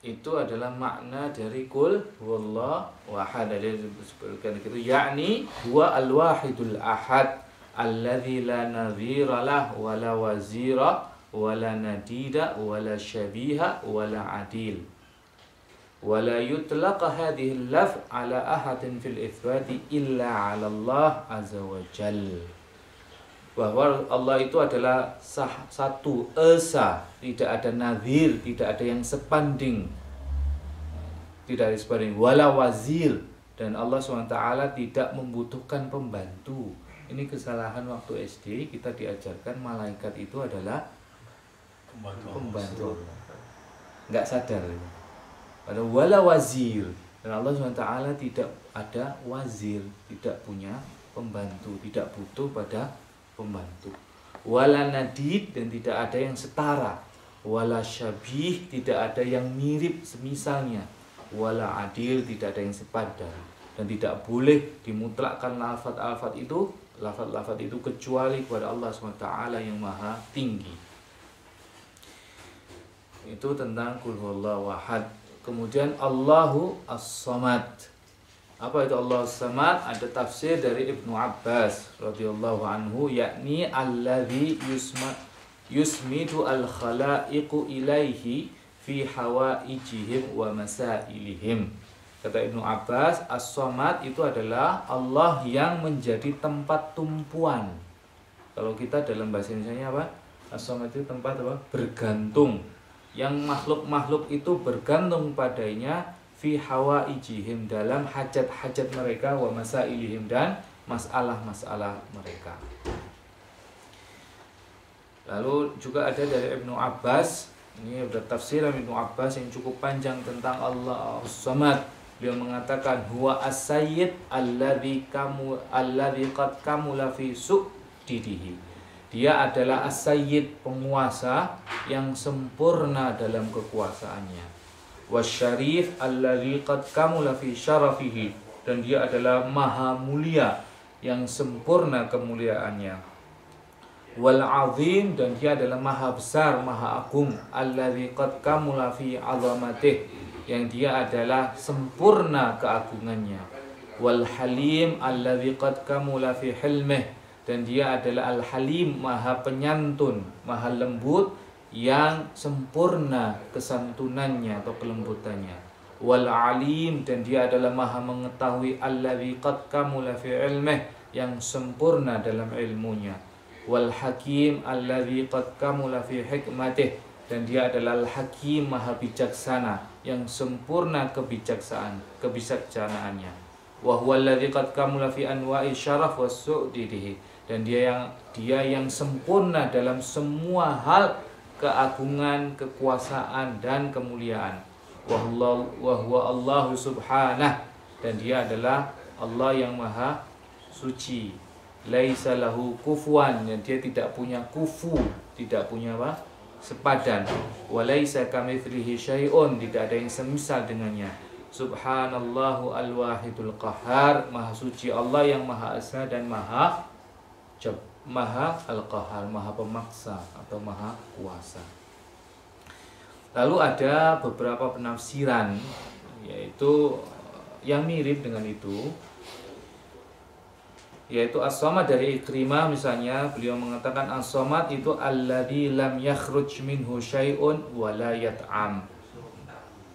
Itu adalah makna dari kul huwallahu ahad. Dari disebutkan itu yakni huwa al-wahidul ahad alladzi la nadhira lah wala wazira wala nadida wala syabiha wala adil. Wala yutlaqa hadhihi al-lafz ala ahadin fil itsbati illa 'ala Allah azza wa jalla. Bahwa Allah itu adalah satu esa, tidak ada nadhir, tidak ada yang sebanding, tidak ada sebanding, wala wazir, dan Allah SWT tidak membutuhkan pembantu. Ini kesalahan waktu SD, kita diajarkan malaikat itu adalah pembantu. Nggak sadar. Ada wala wazir, dan Allah SWT tidak ada wazir, tidak punya pembantu, tidak butuh pada pembantu. Wala nadid, dan tidak ada yang setara. Wala syabih, tidak ada yang mirip semisalnya. Wala adil, tidak ada yang sepadan. Dan tidak boleh dimutlakkan lafaz-lafaz itu kecuali kepada Allah SWT yang maha tinggi. Itu tentang qul huwallahu ahad. Kemudian Allahu as-samad. Apa itu Allah as-samad? Ada tafsir dari Ibnu Abbas radhiyallahu anhu, yakni alladzi yusmidu al-khalaiqu ilaihi fi hawaijihim wa masailihim. Kata Ibnu Abbas, as-samad itu adalah Allah yang menjadi tempat tumpuan. Kalau kita dalam bahasa Indonesianya apa? As-samad itu tempat apa? Bergantung. Yang makhluk-makhluk itu bergantung padanya fi hawaijihim, dalam hajat-hajat mereka, wa masailihim, dan masalah-masalah mereka. Lalu juga ada dari Ibnu Abbas, ini ada tafsir Ibnu Abbas yang cukup panjang tentang Allah as-samad. Beliau mengatakan huwa as-sayyid alladzi qad kamula fi su'didihi. Dia adalah as-sayyid, penguasa yang sempurna dalam kekuasaannya. Wasyarif alladzi qad kamula fi syarafihi, dan dia adalah maha mulia yang sempurna kemuliaannya. Wal azim, dan dia adalah maha besar, maha agung. Alladzi qad kamula fi azamatih, yang dia adalah sempurna keagungannya. Wal halim alladzi qad kamula fi hilmih, dan dia adalah al-halim, maha penyantun, maha lembut, yang sempurna kesantunannya atau kelembutannya. Wal alim, dan dia adalah maha mengetahui, alladzi qad kamula fi ilmih, yang sempurna dalam ilmunya. Wal hakim alladzi qad kamula fi hikmatih, dan dia adalah al-hakim, maha bijaksana, yang sempurna kebijaksanaannya. Wa huwa alladzi qad kamula fi anwa'i syaraf was su'didihi, dan dia yang sempurna dalam semua hal keagungan, kekuasaan, dan kemuliaan. Wa huwa Allahu subhanah, dan dia adalah Allah yang maha suci. Laisa lahu kufuwan, dan dia tidak punya kufu, tidak punya apa? Sepadan. Wa laisa kamitslihi syai'un, tidak ada yang semisal dengannya. Subhanallahu al-wahidul qahar. Maha suci Allah yang Maha Esa dan Maha al-qahar, Maha pemaksa atau Maha kuasa. Lalu ada beberapa penafsiran, yaitu yang mirip dengan itu, yaitu as-samad dari Ikrimah. Misalnya beliau mengatakan as-samad itu alladzi lam yakhruj minhu syai'un wa la yat'am,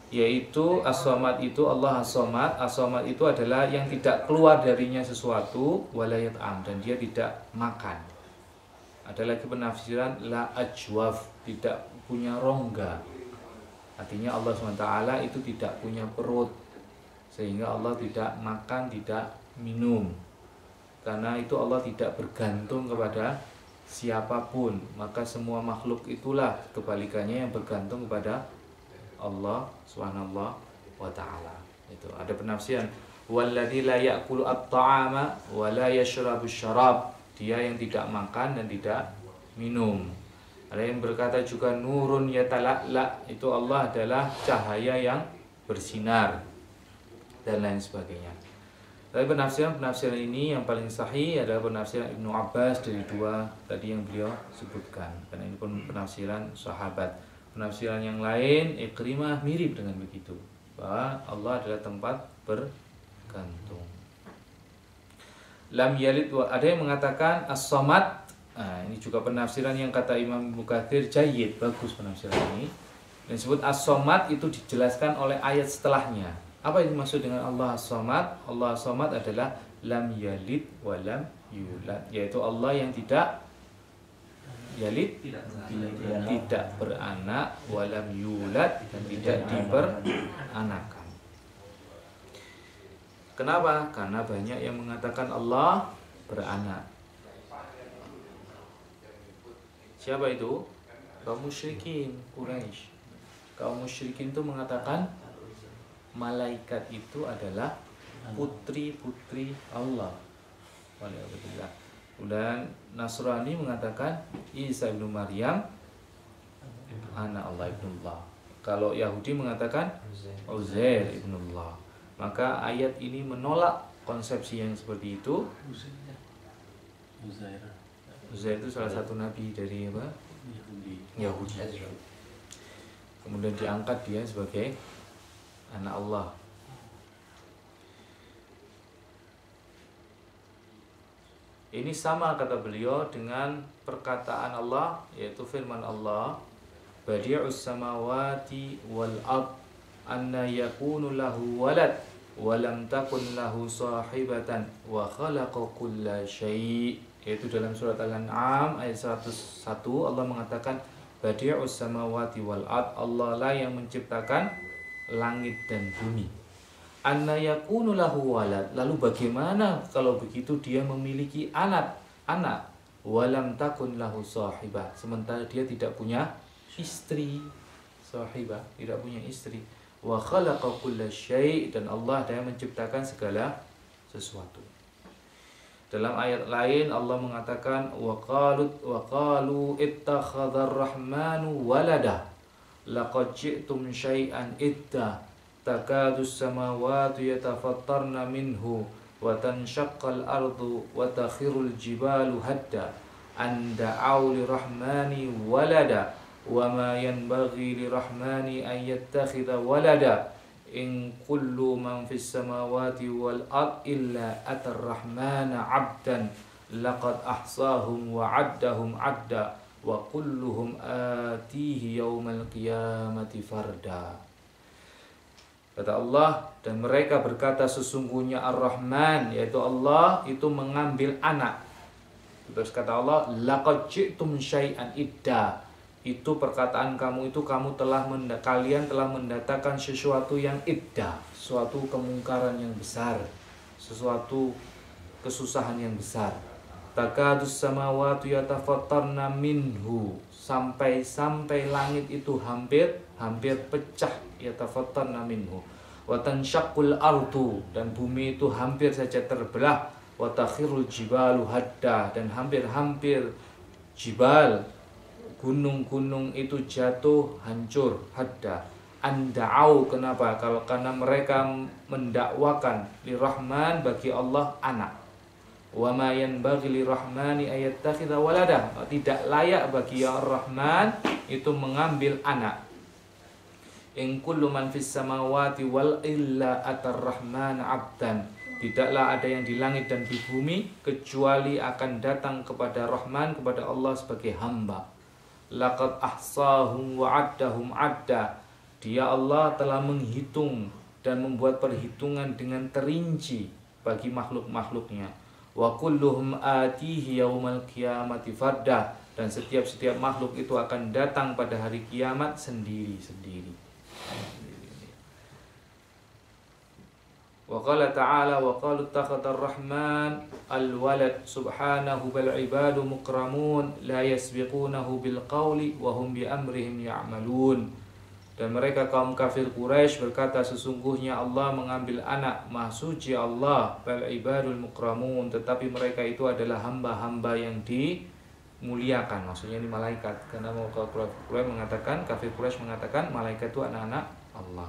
yaitu as-samad itu Allah as-samad. As-samad itu adalah yang tidak keluar darinya sesuatu, wa la yat'am, dan dia tidak makan. Ada lagi penafsiran la ajwaf, tidak punya rongga. Artinya Allah SWT itu tidak punya perut, sehingga Allah tidak makan, tidak minum. Karena itu Allah tidak bergantung kepada siapapun. Maka semua makhluk itulah kebalikannya yang bergantung kepada Allah SWT. Itu ada penafsiran walladzi la ya'kulu at-ta'ama wa la yashrabu syarab, dia yang tidak makan dan tidak minum. Ada yang berkata juga nurun yatala'la, itu Allah adalah cahaya yang bersinar dan lain sebagainya. Tapi penafsiran ini yang paling sahih adalah penafsiran Ibnu Abbas dari dua tadi yang beliau sebutkan, karena ini pun penafsiran sahabat. Penafsiran yang lain Ikrimah mirip dengan begitu, bahwa Allah adalah tempat bergantung. Lam yalid, ada yang mengatakan as-samad. Nah, ini juga penafsiran yang kata Imam Ibnu Katsir jayyid, bagus penafsiran ini. Dan disebut as-samad itu dijelaskan oleh ayat setelahnya. Apa yang dimaksud dengan Allah as-samad? Allah as-samad adalah lam yalid wa lam yulad, yaitu Allah yang tidak yalid, tidak beranak, wa lam yulad, dan tidak diperanakan. Kenapa? Karena banyak yang mengatakan Allah beranak. Siapa itu? Kaum musyrikin Quraisy. Kaum musyrikin itu mengatakan malaikat itu adalah putri-putri Allah. Waliyahulillah. Dan Nasrani mengatakan Isa ibnu Maryam anak Allah ibnullah. Kalau Yahudi mengatakan Uzair ibnullah. Maka ayat ini menolak konsepsi yang seperti itu. Uzair itu salah satu nabi dari apa? Yahudi. Kemudian diangkat dia sebagai anak Allah. Ini sama kata beliau dengan perkataan Allah, yaitu firman Allah, Badi'us samawati wal ard anna yakunu lahu walad wa lam takun lahu sahibatan wa khalaqa kulla syai'. Yaitu dalam surat Al-An'am ayat 101 Allah mengatakan Badi'us samawati wal ard, Allah lah yang menciptakan langit dan bumi. Anna yakunu lahu walad, lalu bagaimana kalau begitu dia memiliki anak? Walam takun lahu sahibah, sementara dia tidak punya istri. Sahibah, tidak punya istri. Wa khalaqa kulla syai', dan Allah yang menciptakan segala sesuatu. Dalam ayat lain Allah mengatakan wa qalu ittakhadhar rahmanu walada laqad ji'tum syai'an idda takadus samawati yatafattarna minhu wa tanshaqqal ardu wa takhirul jibalu hadda an da'u lirahmani walada wa ma yanbaghi lirahmani an yattakhidha walada in kullu man fis samawati wal ard illa atar rahmana 'abdan laqad ahsahum wa 'addahum 'adda wa kulluhum atihi yaumal qiyamati farda. Kata Allah, dan mereka berkata sesungguhnya Ar-Rahman, yaitu Allah itu mengambil anak. Terus kata Allah, laqad ji'tum syai'an idda. Itu perkataan kamu itu kalian telah mendatangkan sesuatu yang iddah, suatu kemungkaran yang besar, sesuatu kesusahan yang besar. Takadus samawati yatafattarna minhu, sampai langit itu hampir pecah, yatafattarna minhu. Wa tanshaqqul ardu, dan bumi itu hampir saja terbelah. Wa takhirul jibalu hadda, dan hampir jibal, gunung-gunung itu jatuh hancur. Hadda anda'au, kenapa? Karena mereka mendakwakan lirrahman, bagi Allah, anak. Wa ma yanbaghi lirrahmani ayattakhidha walada, tidak layak bagi yang Rahman itu mengambil anak. In kullu man fis samawati wal illa atar rahman abdan, tidaklah ada yang di langit dan di bumi kecuali akan datang kepada Rahman, kepada Allah sebagai hamba. Laqad ahsahum wa addahum adda, dia Allah telah menghitung dan membuat perhitungan dengan terinci bagi makhluk-makhluknya. Wa kulluhum atihi yaumal qiyamati farda, dan setiap makhluk itu akan datang pada hari kiamat sendiri-sendiri. Wa qala ta'ala wa qalu ittakhadha ar-rahman al-walad subhanahu bal ibadu mukramun la yasbiqunahu bil qawli wa hum bi amrihim ya'malun. Dan mereka kaum kafir Quraisy berkata, sesungguhnya Allah mengambil anak, maha suci Allah, bal ibadul mukramun, tetapi mereka itu adalah hamba-hamba yang dimuliakan. Maksudnya ini malaikat, karena kafir Quraisy mengatakan malaikat itu anak-anak Allah.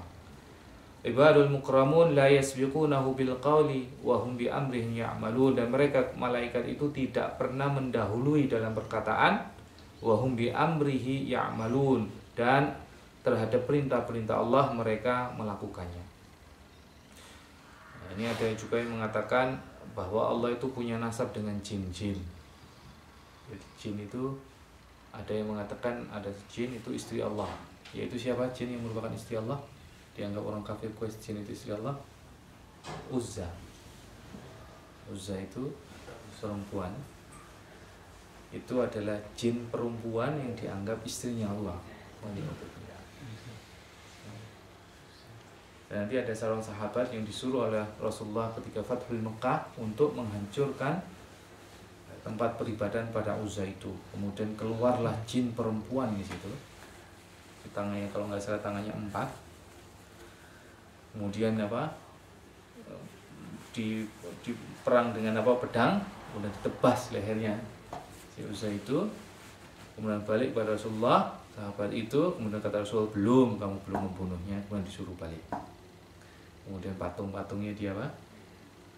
Ibadul mukramun la yasbiqunahu bil qawli wa hum bi amrihim ya'malun, dan mereka malaikat itu tidak pernah mendahului dalam perkataan, wa hum bi amrihi ya'malun, dan terhadap perintah-perintah Allah mereka melakukannya. Nah, ini ada juga yang mengatakan bahwa Allah itu punya nasab dengan jin-jin. Jadi jin itu, ada yang mengatakan ada jin itu istri Allah. Yaitu siapa jin yang merupakan istri Allah? Dianggap orang kafir Quraisy jin itu istri Allah. Uzza. Uzza itu perempuan. Itu adalah jin perempuan yang dianggap istrinya Allah. Dan nanti ada seorang sahabat yang disuruh oleh Rasulullah ketika Fathul Mekah untuk menghancurkan tempat peribadahan pada Uzza itu. Kemudian keluarlah jin perempuan di situ. Di tangannya, kalau nggak salah tangannya 4. Kemudian di perang dengan pedang, kemudian ditebas lehernya si Uzza itu. Kemudian balik pada Rasulullah, sahabat itu kemudian kata Rasul, kamu belum membunuhnya. Kemudian disuruh balik. Kemudian patung-patungnya dia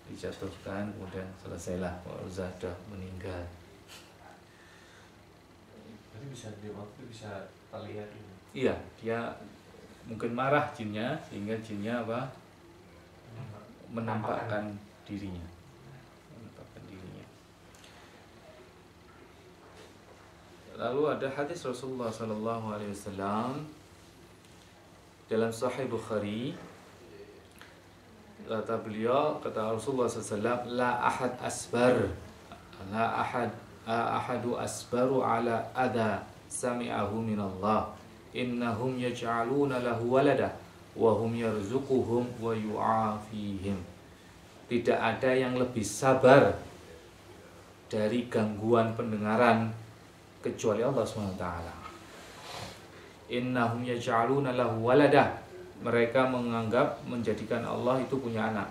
dijatuhkan, kemudian selesailah Uzza sudah meninggal. Berarti bisa terlihat ini. Iya, dia mungkin marah jinnya, sehingga jinnya menampakkan dirinya. Lalu ada hadis Rasulullah SAW dalam Sahih Bukhari, kata beliau, kata Rasulullah SAW, la ahadu asbaru ala adha sami'ahu minallah, innahum yaj'aluna lahu walada wa hum yarzuquhum wa yu'afihim. Tidak ada yang lebih sabar dari gangguan pendengaran kecuali Allah SWT. Innahum yaj'aluna lahu walada, mereka menjadikan Allah itu punya anak.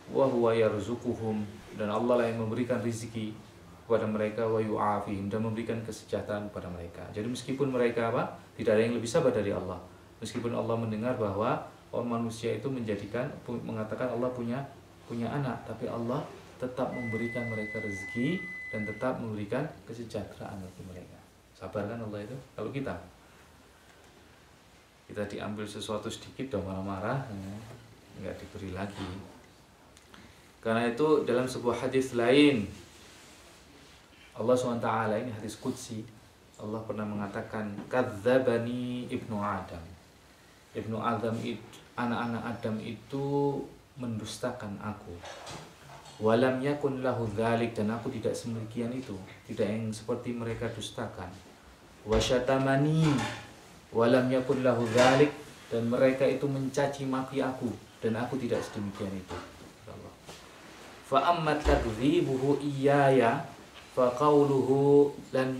Wa huwa yarzuquhum, dan Allah lah yang memberikan rezeki kepada mereka, wa yu'afihim, dan memberikan kesejahteraan kepada mereka. Jadi meskipun mereka tidak ada yang lebih sabar dari Allah. Meskipun Allah mendengar bahwa orang manusia itu mengatakan Allah punya anak, tapi Allah tetap memberikan mereka rezeki dan tetap memberikan kesejahteraan bagi mereka. Sabar kan Allah itu? Kalau kita diambil sesuatu sedikit dan marah-marah, nggak diberi lagi. Karena itu dalam sebuah hadis lain, Allah SWT, ini hadis qudsi, Allah pernah mengatakan, kadzdzabani ibnu Adam. Ibnu Adam itu, anak-anak Adam itu mendustakan aku. Walam yakun lahu dzalik, dan aku tidak semikian itu, tidak yang seperti mereka dustakan. Wasyatamani walam yakun lahu dzalik, dan mereka itu mencaci maki aku, dan aku tidak sedemikian itu. Fa amma takdzibuhu iyaya fa qawluhu lan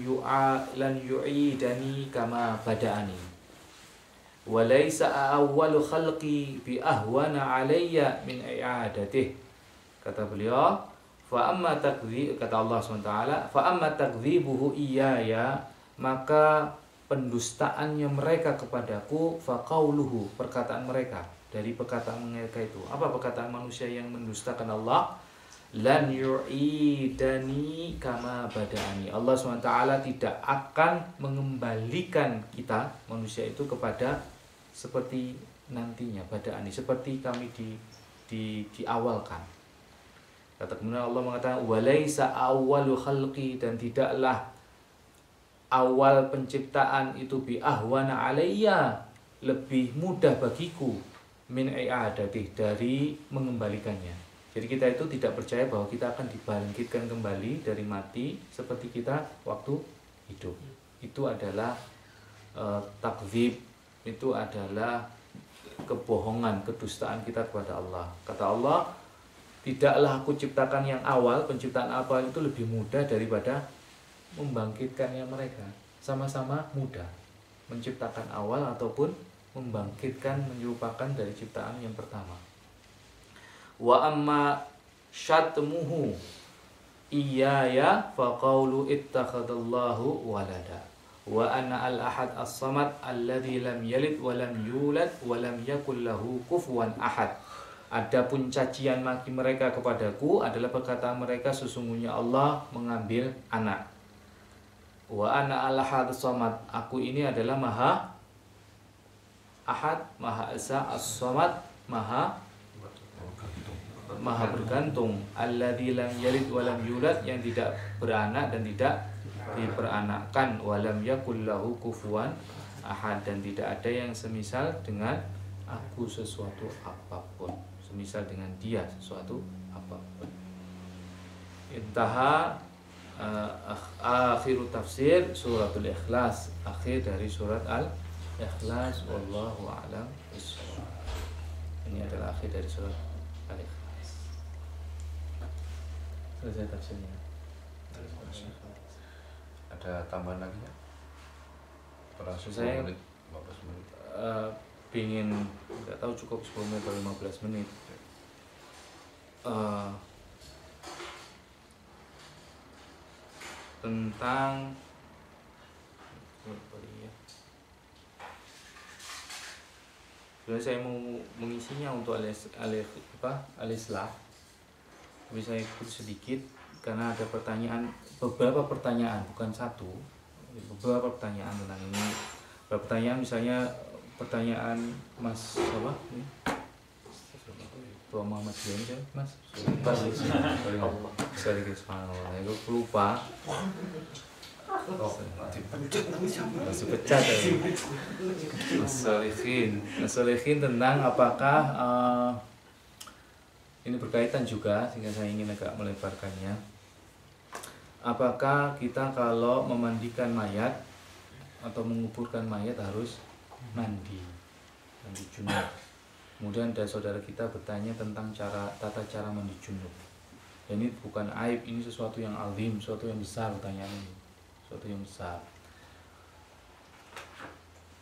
yu'idani kama bada'ani wa laysa awwalu khalqi bi ahwana alayya min i'adatih. Kata beliau, fa amma takdzib, kata Allah SWT, fa amma takdzibuhu iyaya, maka pendustaannya mereka kepadaku, faqauluhu, perkataan mereka. Dari perkataan mereka itu, apa perkataan manusia yang mendustakan Allah? Lan yu'idani kama bada'ani. Allah SWT tidak akan mengembalikan kita manusia itu kepada seperti nantinya, bada'ani, seperti kami diawalkan. Kata kemudian Allah mengatakan walaisa awwalu khalqi, dan tidaklah awal penciptaan itu bi ahwana alayya, lebih mudah bagiku, min i'adatih, dari mengembalikannya. Jadi kita itu tidak percaya bahwa kita akan dibangkitkan kembali dari mati seperti kita waktu hidup. Itu adalah takdzib, itu adalah kebohongan, kedustaan kita kepada Allah. Kata Allah, tidaklah aku ciptakan yang awal, penciptaan awal itu lebih mudah daripada membangkitkannya mereka. Sama-sama mudah menciptakan awal ataupun membangkitkan, menyerupakan dari ciptaan yang pertama. Wa amma syatmuhu iyaya faqaulu ittakhadallahu walada wa ana al-ahad as-samad alladzi lam yalid wa lam yulad wa lam yakul lahu kufuwan ahad. Adapun cacian maki mereka kepadaku adalah perkataan mereka, sesungguhnya Allah mengambil anak. Wa ana al-ahad as-samad, aku ini adalah maha ahad, maha esa, as-samad, maha bergantung, alladzi lam yalid wa lam yulad, yang tidak beranak dan tidak diperanakkan, wa lam yakul lahu kufuwan ahad, dan tidak ada yang semisal dengan aku sesuatu apapun, semisal dengan dia sesuatu apapun. Intaha akhiru tafsir suratul Ikhlas, akhir dari surat Al-Ikhlas, wallahu a'lam bishawab. Ini adalah akhir dari surat Al-Ikhlas. Selesai tafsirnya. Ada tambahan lagi ya? Saya 10 menit, 15 menit. Pingin, nggak tahu cukup 10 menit atau 15 menit. Tentang sebenarnya saya mau mengisinya untuk al-islah, tapi saya ikut sedikit karena ada beberapa pertanyaan, bukan satu, beberapa pertanyaan tentang ini. Beberapa pertanyaan, misalnya pertanyaan Mas apa? Tuan Muhammad Dian kan, Mas? Sorry guys, aku lupa. Masih pecat ya. Mas-solihin tentang apakah ini berkaitan juga, sehingga saya ingin agak melebarkannya. Apakah kita kalau memandikan mayat atau menguburkan mayat harus mandi junub? Kemudian ada saudara kita bertanya tentang tata cara mandi junub. Dan ini bukan aib, ini sesuatu yang azim, sesuatu yang besar pertanyaan ini. Sesuatu yang besar.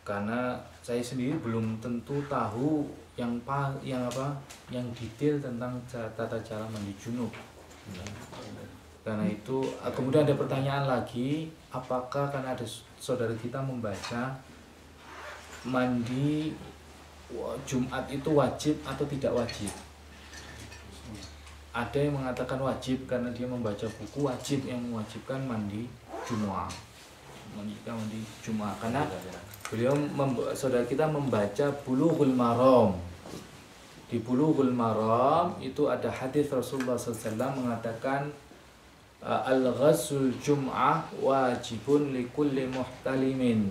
Karena saya sendiri belum tentu tahu yang detail tentang tata cara mandi junub. Karena itu, kemudian ada pertanyaan lagi, apakah karena ada saudara kita membaca mandi Jumat itu wajib atau tidak wajib? Ada yang mengatakan wajib karena dia membaca buku wajib yang mewajibkan mandi Jumat. Mandi Jumat karena beliau saudara kita membaca Bulughul Maram. Di Bulughul Maram itu ada hadis Rasulullah SAW mengatakan al-ghusl jum'ah wajibun likulli muhtalimin.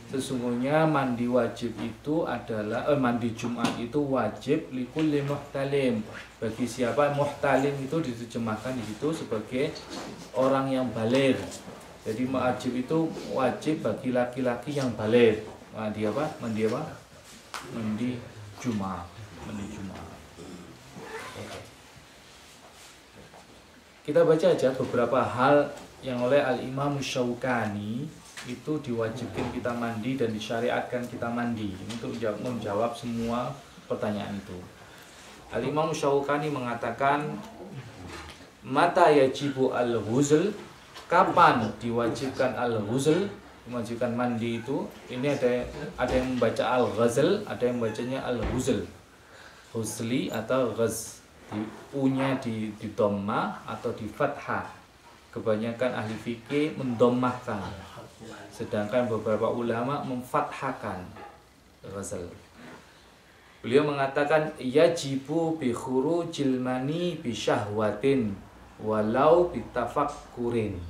Sesungguhnya mandi wajib itu adalah mandi Jumat itu wajib likulli muhtalim, bagi siapa. Muhtalim itu diterjemahkan di situ sebagai orang yang baligh. Jadi wajib itu wajib bagi laki-laki yang baligh. Mandi apa? Mandi Jumat. Kita baca aja beberapa hal yang oleh Al-Imam Syaukani itu diwajibkan kita mandi dan disyariatkan kita mandi. Ini untuk menjawab semua pertanyaan itu. Al-Imam Syaukani mengatakan, mata yajibu al-ghusl, kapan diwajibkan al-ghusl? memajukan mandi itu ini ada yang membaca al-ghazal, ada yang membacanya al-ghuzl. Huzli atau ghaz. U-nya di dhamma atau di fathah. Kebanyakan ahli fikih mendommahkan. Sedangkan beberapa ulama memfathahkan ghazal. Beliau mengatakan yajibu bi khurujil mani bi syahwatin walau bitafakkurin.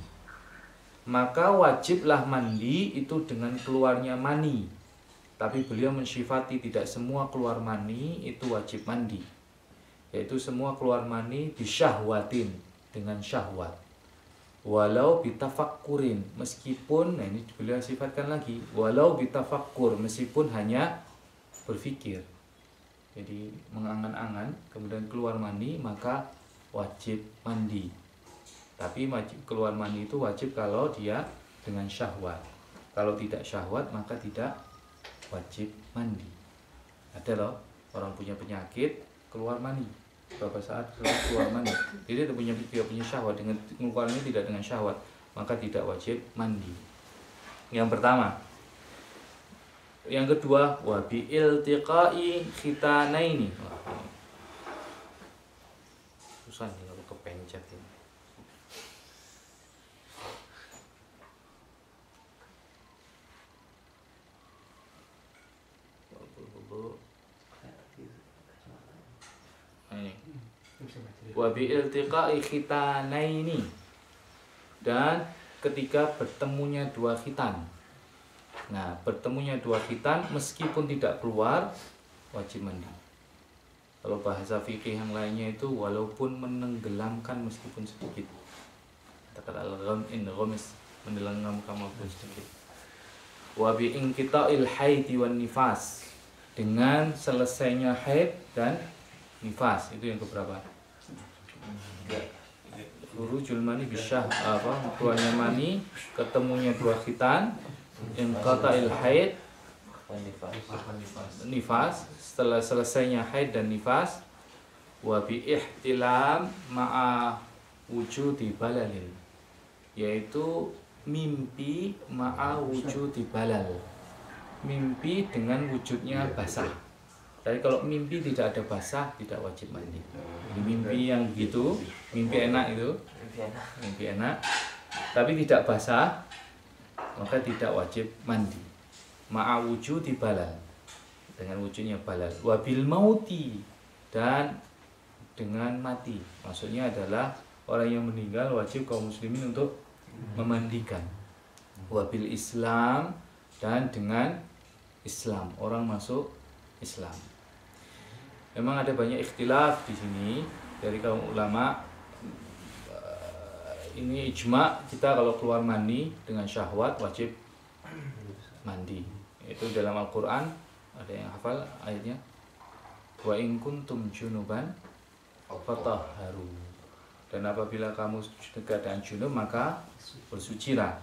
Maka wajiblah mandi itu dengan keluarnya mani. Tapi beliau mensifati tidak semua keluar mani itu wajib mandi. Yaitu semua keluar mani bisyahwatin, dengan syahwat. Walau bitafakkurin, meskipun, nah ini beliau sifatkan lagi, walau bitafakkur, meskipun hanya berpikir. Jadi mengangan-angan, kemudian keluar mani, maka wajib mandi. Tapi keluar mani itu wajib kalau dia dengan syahwat. Kalau tidak syahwat maka tidak wajib mandi. Ada loh orang punya penyakit keluar mani, beberapa saat keluar mani. Jadi dia punya syahwat, dengan mengeluarkannya tidak dengan syahwat maka tidak wajib mandi. Yang pertama. Yang kedua, wa bi iltiqai khitanaini. Susah nih kalau kepencet ini. Wa bi iltiqai khitanaini, dan ketika bertemunya dua khitan. Nah, bertemunya dua khitan meskipun tidak keluar wajib mandi. Kalau bahasa fikih yang lainnya itu walaupun menenggelamkan meskipun sedikit. Kata al-ghamis, menenggelamkan walaupun sedikit. Wa bi inqita'il haid wan nifas, dengan selesainya haid dan nifas. Itu yang keberapa? Khurujul mani bisyah, keluarnya mani, ketemunya dua khitan, inqita'il haid nifas, setelah selesainya haid dan nifas. Wa bi ihtilam ma'a wujudi balalin, yaitu mimpi ma'a wujudi balal, mimpi dengan wujudnya basah. Tapi kalau mimpi tidak ada basah tidak wajib mandi. Jadi mimpi yang gitu, mimpi enak itu, mimpi enak, tapi tidak basah, maka tidak wajib mandi. Ma'a wujudi balal, dengan wujudnya balal. Wabil mauti, dan dengan mati. Maksudnya adalah orang yang meninggal wajib kaum muslimin untuk memandikan. Wabil Islam, dan dengan Islam, orang masuk Islam. Memang ada banyak ikhtilaf di sini dari kaum ulama. Ini ijma kita kalau keluar mani dengan syahwat wajib mandi. Itu dalam Al-Quran, ada yang hafal ayatnya, wa in kuntum junuban fatahharu, dan apabila kamu keadaan junub maka bersucilah.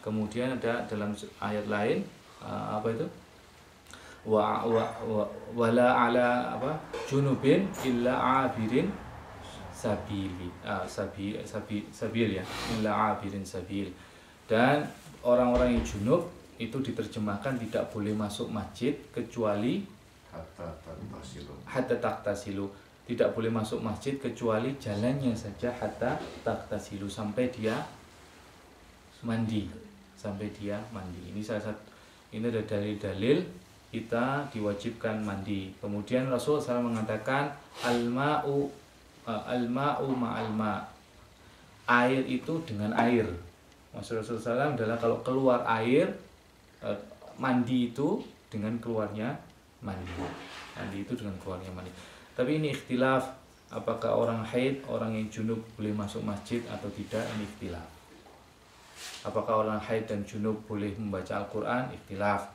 Kemudian ada dalam ayat lain apa itu, wala ala junubin illa abirin sabili, sabil ya, illa abirin sabil. Dan orang-orang yang junub itu diterjemahkan tidak boleh masuk masjid kecuali hatta taktasilu, tidak boleh masuk masjid kecuali jalannya saja hatta taktasilu, sampai dia mandi, sampai dia mandi. Ini salah satu, ini ada dalil-dalil kita diwajibkan mandi. Kemudian Rasul SAW mengatakan al-ma'u ma'al ma', air itu dengan air. Maksud Rasulullah SAW adalah kalau keluar air, mandi itu dengan keluarnya mandi. Mandi itu dengan keluarnya mandi. Tapi ini ikhtilaf, apakah orang haid, orang yang junub boleh masuk masjid atau tidak, ini ikhtilaf. Apakah orang haid dan junub boleh membaca Al-Quran, ikhtilaf.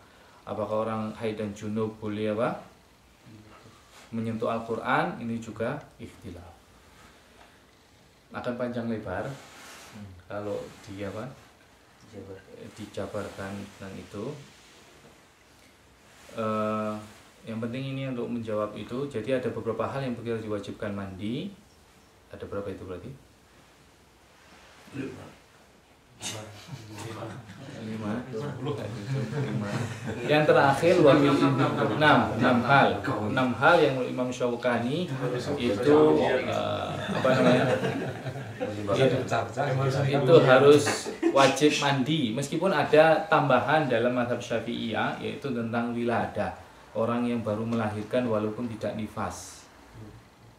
Apakah orang haid dan junub boleh menyentuh Al-Quran, ini juga ikhtilaf. Akan panjang lebar kalau dijabarkan tentang itu. Yang penting ini untuk menjawab itu. Jadi ada beberapa hal yang kita diwajibkan mandi. Ada berapa itu berarti? Yang terakhir wabil 6 hal yang Imam Syaukani itu apa namanya? Itu harus wajib mandi, meskipun ada tambahan dalam mazhab Syafi'iyah yaitu tentang wiladah, orang yang baru melahirkan walaupun tidak nifas.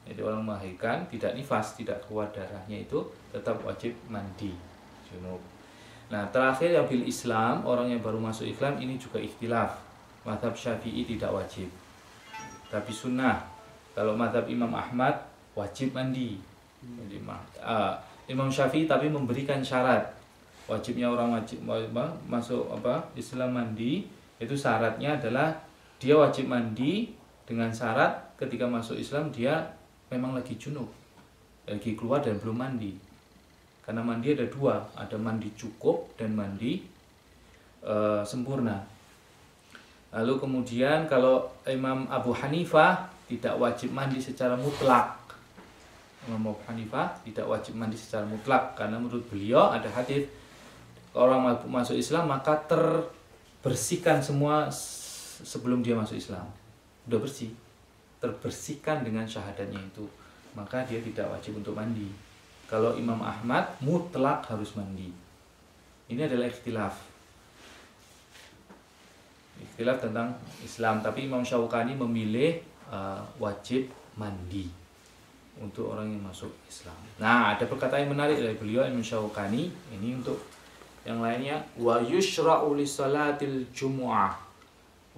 Jadi orang melahirkan tidak nifas, tidak keluar darahnya itu tetap wajib mandi junub. Nah, terakhir yang bil Islam, orang yang baru masuk Islam ini juga ikhtilaf. Mazhab Syafi'i tidak wajib, tapi sunnah. Kalau mazhab Imam Ahmad wajib mandi. Jadi, Imam Syafi'i tapi memberikan syarat. Wajibnya orang wajib masuk Islam mandi, itu syaratnya adalah dia wajib mandi dengan syarat ketika masuk Islam dia memang lagi junub, lagi keluar dan belum mandi. Karena mandi ada dua, ada mandi cukup dan mandi sempurna. Lalu kemudian kalau Imam Abu Hanifah tidak wajib mandi secara mutlak. Imam Abu Hanifah tidak wajib mandi secara mutlak karena menurut beliau ada hadis orang masuk Islam maka terbersihkan semua sebelum dia masuk Islam. Udah bersih, terbersihkan dengan syahadatnya itu, maka dia tidak wajib untuk mandi. Kalau Imam Ahmad mutlak harus mandi. Ini adalah ikhtilaf tentang Islam, tapi Imam Syaukani memilih wajib mandi untuk orang yang masuk Islam. Nah, ada perkataan yang menarik dari beliau Imam Syaukani ini untuk yang lainnya, wa yushra'u li salatil jumu'ah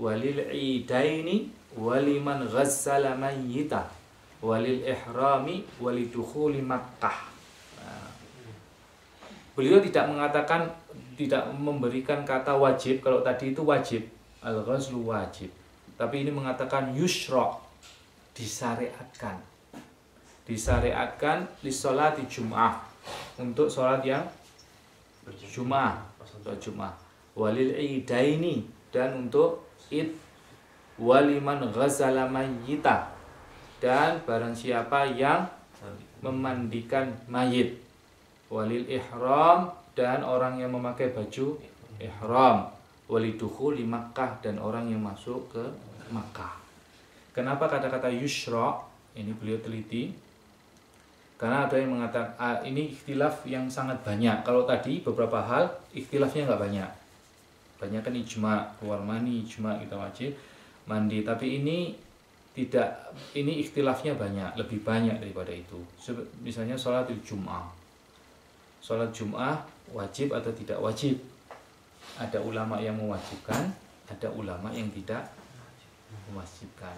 walil idaini waliman ghassala mayyita walil ihrami walidukhuli Makkah. Beliau tidak mengatakan, tidak memberikan kata wajib. Kalau tadi itu wajib, al-ghazlu wajib, tapi ini mengatakan yusra', disyariatkan li sholati jum'ah, untuk sholat yang Jum'ah, walil idaini, dan untuk id, waliman ghazala mayyita, dan barang siapa yang memandikan mayit, walil ihram, dan orang yang memakai baju ihram, walidukhuli Makkah, dan orang yang masuk ke Makkah. Kenapa kata-kata yusra? Ini beliau teliti karena ada yang mengatakan ini ikhtilaf yang sangat banyak. Kalau tadi beberapa hal ikhtilafnya nggak banyak, banyak kan ijma, keluar mani ijma kita wajib mandi, tapi ini tidak, ini ikhtilafnya banyak, lebih banyak daripada itu. Misalnya sholat Jum'ah wajib atau tidak wajib. Ada ulama yang mewajibkan, ada ulama yang tidak mewajibkan.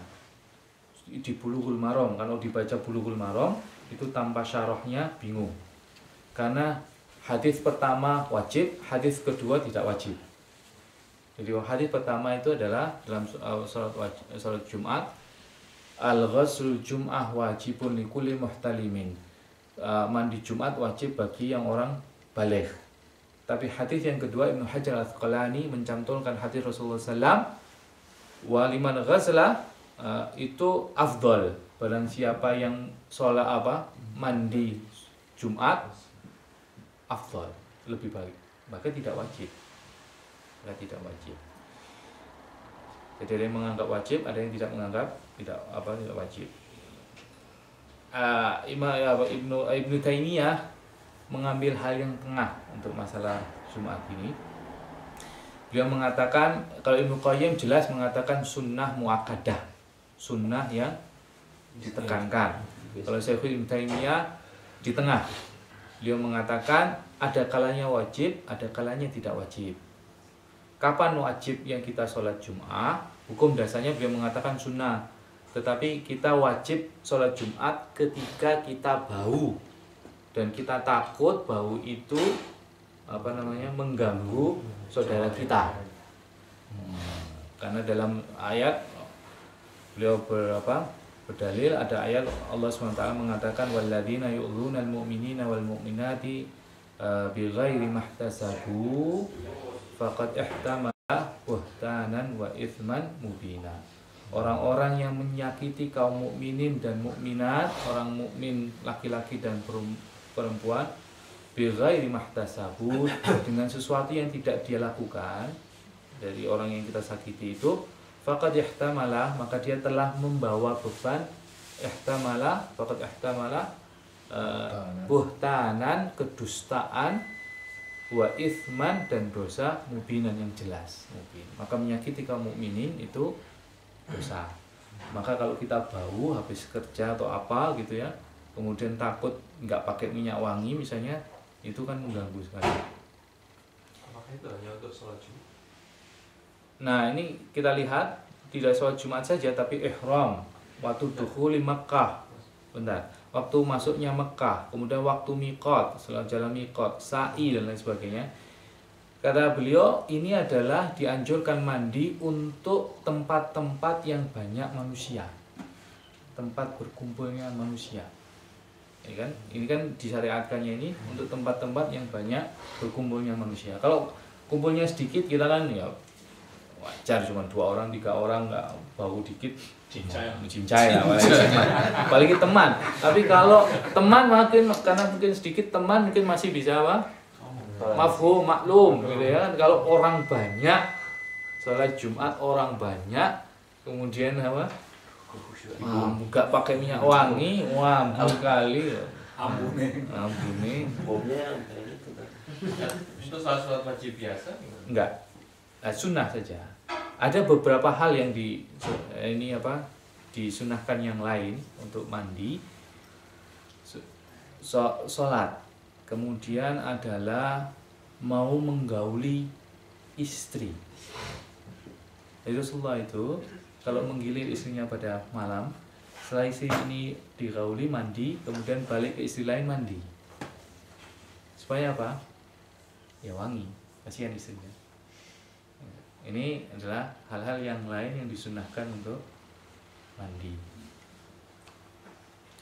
Di Bulughul Maram, kalau dibaca Bulughul Maram itu tanpa syarahnya bingung. Karena hadis pertama wajib, hadis kedua tidak wajib. Jadi hadis pertama itu adalah dalam salat Jumat, al-ghusl Jum'ah wajibun likulli muhtalimin. Mandi Jumat wajib bagi yang orang baligh. Tapi hadis yang kedua Ibnu Hajar Al-Asqalani mencantumkan hadis Rasulullah SAW, wa liman ghazala itu afdol, barang siapa yang sholat mandi Jumat afdol, lebih baik, maka tidak wajib. Jadi ada yang menganggap wajib, ada yang tidak menganggap tidak wajib. Ibnu Taimiyah mengambil hal yang tengah untuk masalah Jumat ini. Beliau mengatakan, kalau Ibnu Qayyim jelas mengatakan sunnah muakkadah, sunnah yang ditekankan. Kalau Syekhul Ibnu Taimiyah di tengah. Beliau mengatakan ada kalanya wajib, ada kalanya tidak wajib. Kapan wajib yang kita sholat Jum'ah? Hukum dasarnya beliau mengatakan sunnah. Tetapi kita wajib sholat Jumat ketika kita bau dan kita takut bau itu mengganggu saudara kita. Karena dalam ayat beliau berdalil, ada ayat Allah SWT mengatakan walladzina yu'dzunal mu'minina wal mu'minati bighairi mahtasabu faqad ihtamala buhtanan wa itsman mubina. Orang-orang yang menyakiti kaum mukminin dan mukminat, orang mukmin laki-laki dan perempuan, bighairi mahtasabu, dengan sesuatu yang tidak dia lakukan dari orang yang kita sakiti itu, faqad ihtamala, maka dia telah membawa beban, faqad ihtamala buhtanan, kedustaan, wa ithman, dan dosa mubinan yang jelas. Maka menyakiti kaum mukminin itu dosa. Maka kalau kita bau habis kerja atau apa gitu ya, kemudian takut nggak pakai minyak wangi misalnya, itu kan mengganggu sekali. Apakah itu hanya untuk sholat Jumat? Nah ini kita lihat tidak sholat Jumat saja, tapi ihram waktu dukhuli Makkah, waktu masuknya Mekah, kemudian waktu miqat, setelah jalan miqat, sa'i dan lain sebagainya. Kata beliau, ini adalah dianjurkan mandi untuk tempat-tempat yang banyak manusia, tempat berkumpulnya manusia. Ini kan disyariatkannya ini untuk tempat-tempat yang banyak berkumpulnya manusia. Kalau kumpulnya sedikit, kita kan ya wajar, cuma 2 orang, 3 orang, nggak bau dikit, cincai lah, apalagi teman. Tapi kalau teman makin, karena mungkin sedikit teman mungkin masih bisa apa? Mafhum, maklum gitu ya. Kalau orang banyak, sholat Jumat orang banyak, kemudian apa? Nggak pakai minyak wangi, wah kali. Ambune. Bomnya kayak gitu kan. Itu sholat wajib biasa? Enggak, sunnah saja. Ada beberapa hal yang disunahkan yang lain untuk mandi, sholat. Kemudian adalah mau menggauli istri. Jadi Rasulullah itu kalau menggilir istrinya pada malam, setelah istri ini digauli mandi, kemudian balik ke istri lain mandi. Supaya apa? Ya wangi, kasihan istrinya. Ini adalah hal-hal yang lain yang disunahkan untuk mandi.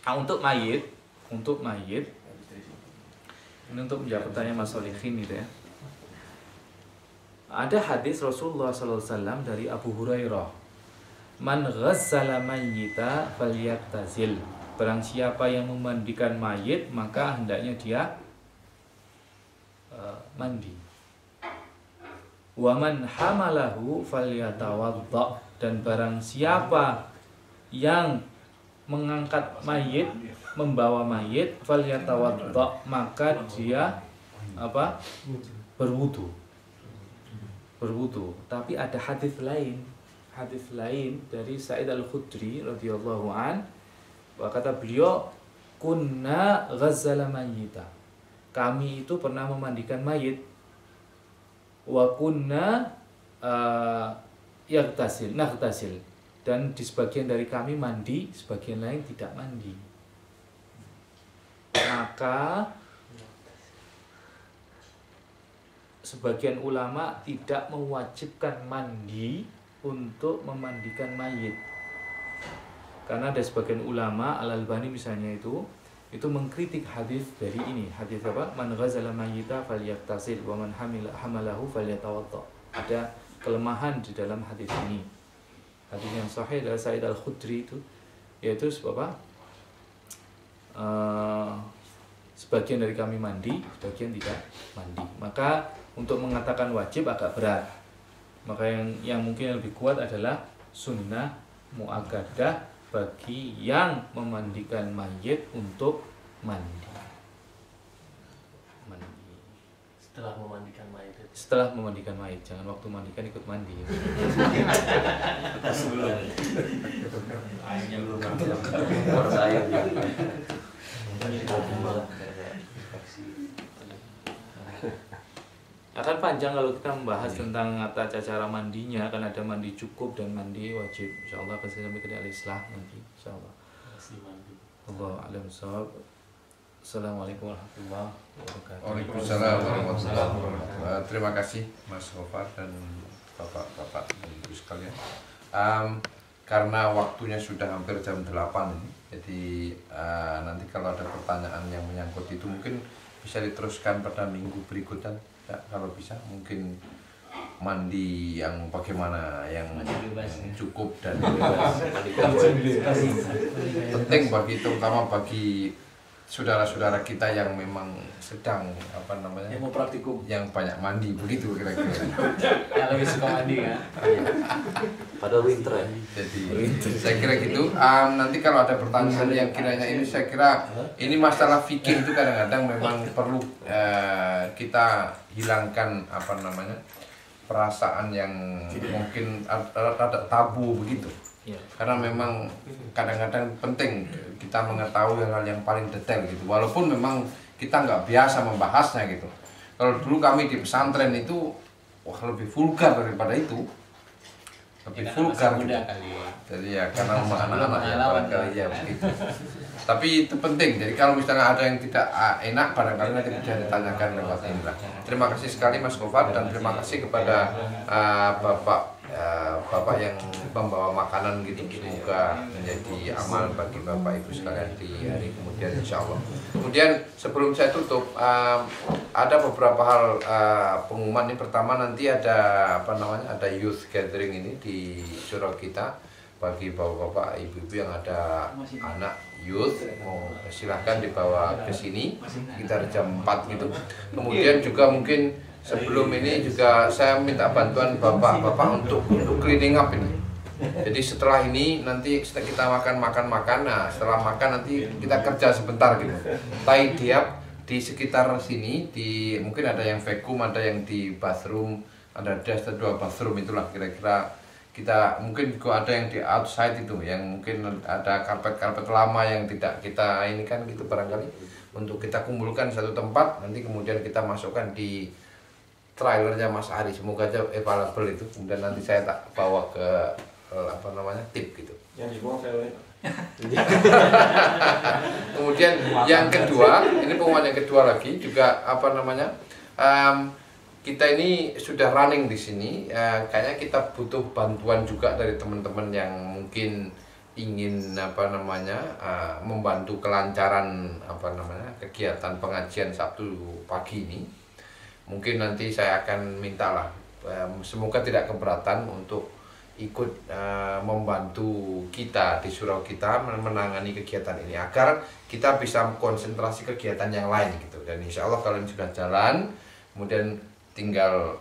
Untuk mayit, ini untuk menjawab pertanyaan Mas Solihin gitu ya. Ada hadis Rasulullah SAW dari Abu Hurairah, man ghassala mayyita falyaktazil, barang siapa yang memandikan mayit maka hendaknya dia mandi. Wa man hamalahu falyatawadda, dan barang siapa yang mengangkat mayit, membawa mayit, falyatawadda, maka dia apa? Berwudu. Tapi ada hadis lain dari Sa'id Al-Khudri radhiyallahu an, kata beliau, kunna ghazzala mayyita, kami itu pernah memandikan mayit, wa kunna yaghtasil, dan di sebagian dari kami mandi, sebagian lain tidak mandi. Maka sebagian ulama tidak mewajibkan mandi untuk memandikan mayit. Karena ada sebagian ulama, Al-Albani misalnya itu mengkritik hadis dari ini. Hadis apa? Man ghazala mayyita falyaghtasil wa man hamalahu falyatawadda. Ada kelemahan di dalam hadis ini. Hadis yang sahih dari Sa'id Al-Khudri itu yaitu apa? Sebagian dari kami mandi, sebagian tidak mandi. Maka untuk mengatakan wajib agak berat. Maka yang mungkin lebih kuat adalah sunnah muakkadah bagi yang memandikan mayit untuk mandi. Setelah memandikan mayit. Setelah memandikan mayit, jangan waktu mandikan ikut mandi. Sebelum. Airnya belum. Harus air ya. Akan panjang kalau kita membahas tentang tata cara mandinya, akan ada mandi cukup dan mandi wajib. Insyaallah akan saya sampaikan di al-islah nanti. Insyaallah. Allahu a'lam bishawab. Assalamualaikum warahmatullahi wabarakatuh. Waalaikumsalam warahmatullahi wabarakatuh. Terima kasih Mas Gofar dan bapak-bapak dan ibu sekalian. Karena waktunya sudah hampir jam 8 ini, jadi nanti kalau ada pertanyaan yang menyangkut itu mungkin bisa diteruskan pada minggu berikutnya. Ya, kalau bisa mungkin mandi yang bagaimana yang cukup dan bebas. Penting terutama bagi saudara-saudara kita yang memang sedang apa namanya, Yang mau praktikum. yang banyak mandi begitu kira-kira. Yang lebih suka mandi kan. Pada winter ya. Jadi saya kira gitu. Nanti kalau ada pertanyaan yang kiranya ini, saya kira ini masalah fikih itu kadang-kadang memang perlu kita hilangkan apa namanya, perasaan yang mungkin ada tabu begitu. Ya. Karena memang kadang-kadang penting kita mengetahui hal-hal yang paling detail gitu. Walaupun memang kita nggak biasa membahasnya gitu. Kalau dulu kami di pesantren itu wah lebih vulgar daripada itu. Lebih vulgar gitu. Jadi ya karena anak-anak ya barangkali ya begitu. Tapi itu penting. Jadi kalau misalnya ada yang tidak enak, barangkali nanti bisa ditanyakan lewat ini lah. Terima kasih sekali Mas Gofar, dan terima kasih kepada Bapak yang membawa makanan gitu. Semoga menjadi amal bagi Bapak Ibu sekalian di hari kemudian insya Allah. Kemudian sebelum saya tutup, ada beberapa hal pengumuman. Ini pertama nanti ada apa namanya, ada youth gathering ini di surau kita bagi bapak-bapak, ibu-ibu yang ada anak youth, mau silahkan dibawa ke sini sekitar jam 4 gitu. Kemudian juga mungkin sebelum ini juga saya minta bantuan bapak-bapak untuk cleaning up ini. Jadi setelah ini nanti kita makan, nah setelah makan nanti kita kerja sebentar gitu. Tidy-up di sekitar sini, di mungkin ada yang vacuum, ada yang di bathroom, ada 2 bathroom itulah kira-kira. Kita mungkin juga ada yang di outside itu, yang mungkin ada karpet-karpet lama yang tidak kita ini kan gitu barangkali, untuk kita kumpulkan satu tempat, nanti kemudian kita masukkan di trailernya Mas Ari, semoga aja available itu, kemudian nanti saya tak bawa ke apa namanya, tip gitu. Yang dibuang saya. Kemudian yang kedua, ini pengumuman yang kedua lagi juga apa namanya, kita ini sudah running di sini, kayaknya kita butuh bantuan juga dari teman-teman yang mungkin ingin apa namanya, membantu kelancaran apa namanya, kegiatan pengajian Sabtu pagi ini. Mungkin nanti saya akan mintalah, semoga tidak keberatan untuk ikut membantu kita di surau kita menangani kegiatan ini agar kita bisa konsentrasi kegiatan yang lain gitu. Dan insya Allah kalau ini sudah jalan, kemudian tinggal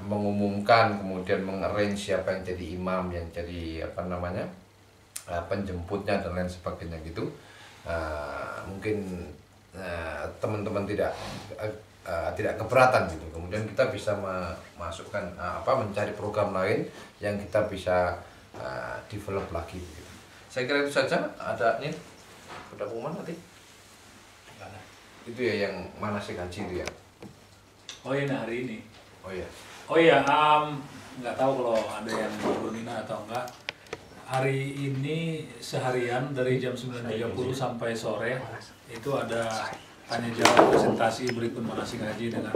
mengumumkan, kemudian mengarrange siapa yang jadi imam, yang jadi apa namanya, penjemputnya dan lain sebagainya gitu. Mungkin teman-teman tidak keberatan gitu. Kemudian kita bisa memasukkan mencari program lain yang kita bisa develop lagi gitu. Saya kira itu saja. Ada nih, ada pengumuman nanti. Itu ya yang manasik haji itu ya. Oh iya, nah hari ini. Oh iya. Oh iya, nggak tahu kalau ada yang berminat atau enggak. Hari ini seharian dari jam 9.30 sampai sore itu ada tanya jawab presentasi berikut manasik haji dengan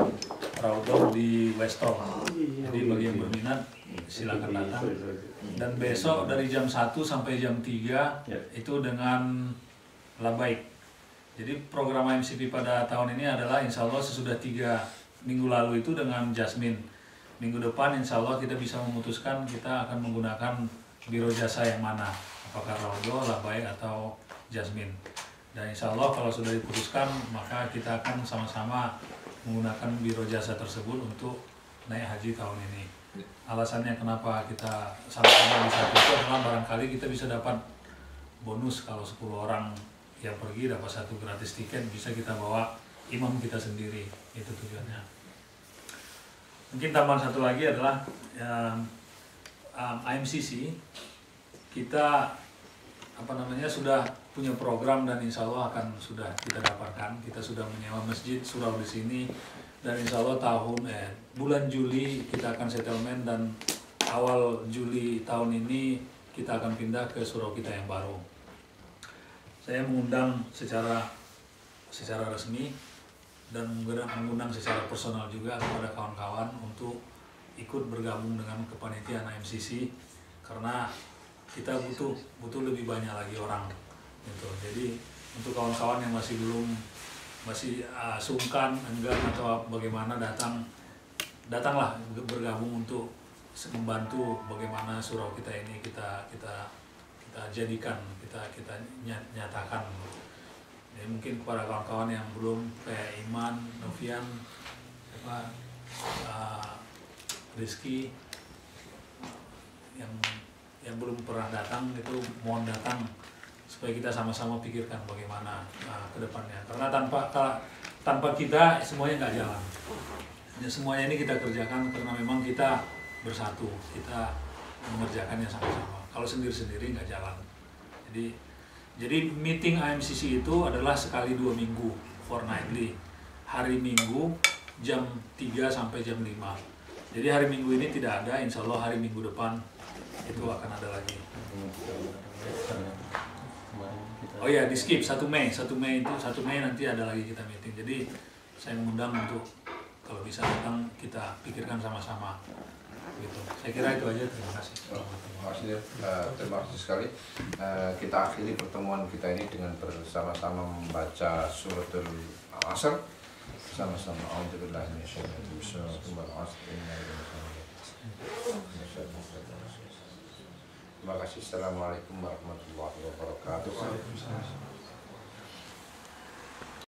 Raudhah di Westol. Jadi bagi yang berminat silakan datang. Dan besok dari jam 1 sampai jam 3 itu dengan Labaik. Jadi program MCP pada tahun ini adalah insya Allah sesudah 3 minggu lalu itu dengan Jasmine. Minggu depan insya Allah kita bisa memutuskan kita akan menggunakan biro jasa yang mana, apakah Raudhah, Labaik atau Jasmine. Dan insya Allah kalau sudah diputuskan maka kita akan sama-sama menggunakan biro jasa tersebut untuk naik haji tahun ini. Alasannya kenapa kita sama-sama bisa itu adalah barangkali kita bisa dapat bonus kalau 10 orang yang pergi dapat 1 gratis tiket, bisa kita bawa imam kita sendiri, itu tujuannya. Mungkin tambahan satu lagi adalah IMCC kita apa namanya sudah punya program dan insya Allah akan sudah kita dapatkan. Kita sudah menyewa masjid surau di sini dan insya Allah bulan Juli kita akan settlement dan awal Juli tahun ini kita akan pindah ke surau kita yang baru. Saya mengundang secara resmi dan mengundang secara personal juga kepada kawan-kawan untuk ikut bergabung dengan kepanitiaan IMCC karena kita butuh lebih banyak lagi orang gitu. Jadi untuk kawan-kawan yang masih sungkan, enggan atau bagaimana datanglah bergabung untuk membantu bagaimana surau kita ini kita jadikan, kita nyatakan. Jadi mungkin kepada kawan-kawan yang belum kayak Iman, Novian, Rizky yang belum pernah datang itu mohon datang supaya kita sama-sama pikirkan bagaimana ke depannya. Karena tanpa kita semuanya nggak jalan. Ya, semuanya ini kita kerjakan karena memang kita bersatu, kita mengerjakannya sama-sama. Kalau sendiri-sendiri nggak jalan. Jadi meeting AMCC itu adalah sekali 2 minggu, fortnightly. Hari Minggu jam 3 sampai jam 5. Jadi hari Minggu ini tidak ada, insya Allah hari Minggu depan itu akan ada lagi. Oh iya, di skip 1 Mei nanti ada lagi kita meeting. Jadi saya mengundang untuk kalau bisa datang kita pikirkan sama-sama. Gitu. Saya kira itu aja. Terima kasih. Terima kasih sekali. Kita akhiri pertemuan kita ini dengan bersama-sama membaca suratul Al-Asr bersama-sama. Alhamdulillah. Terima kasih. Assalamualaikum warahmatullahi wabarakatuh.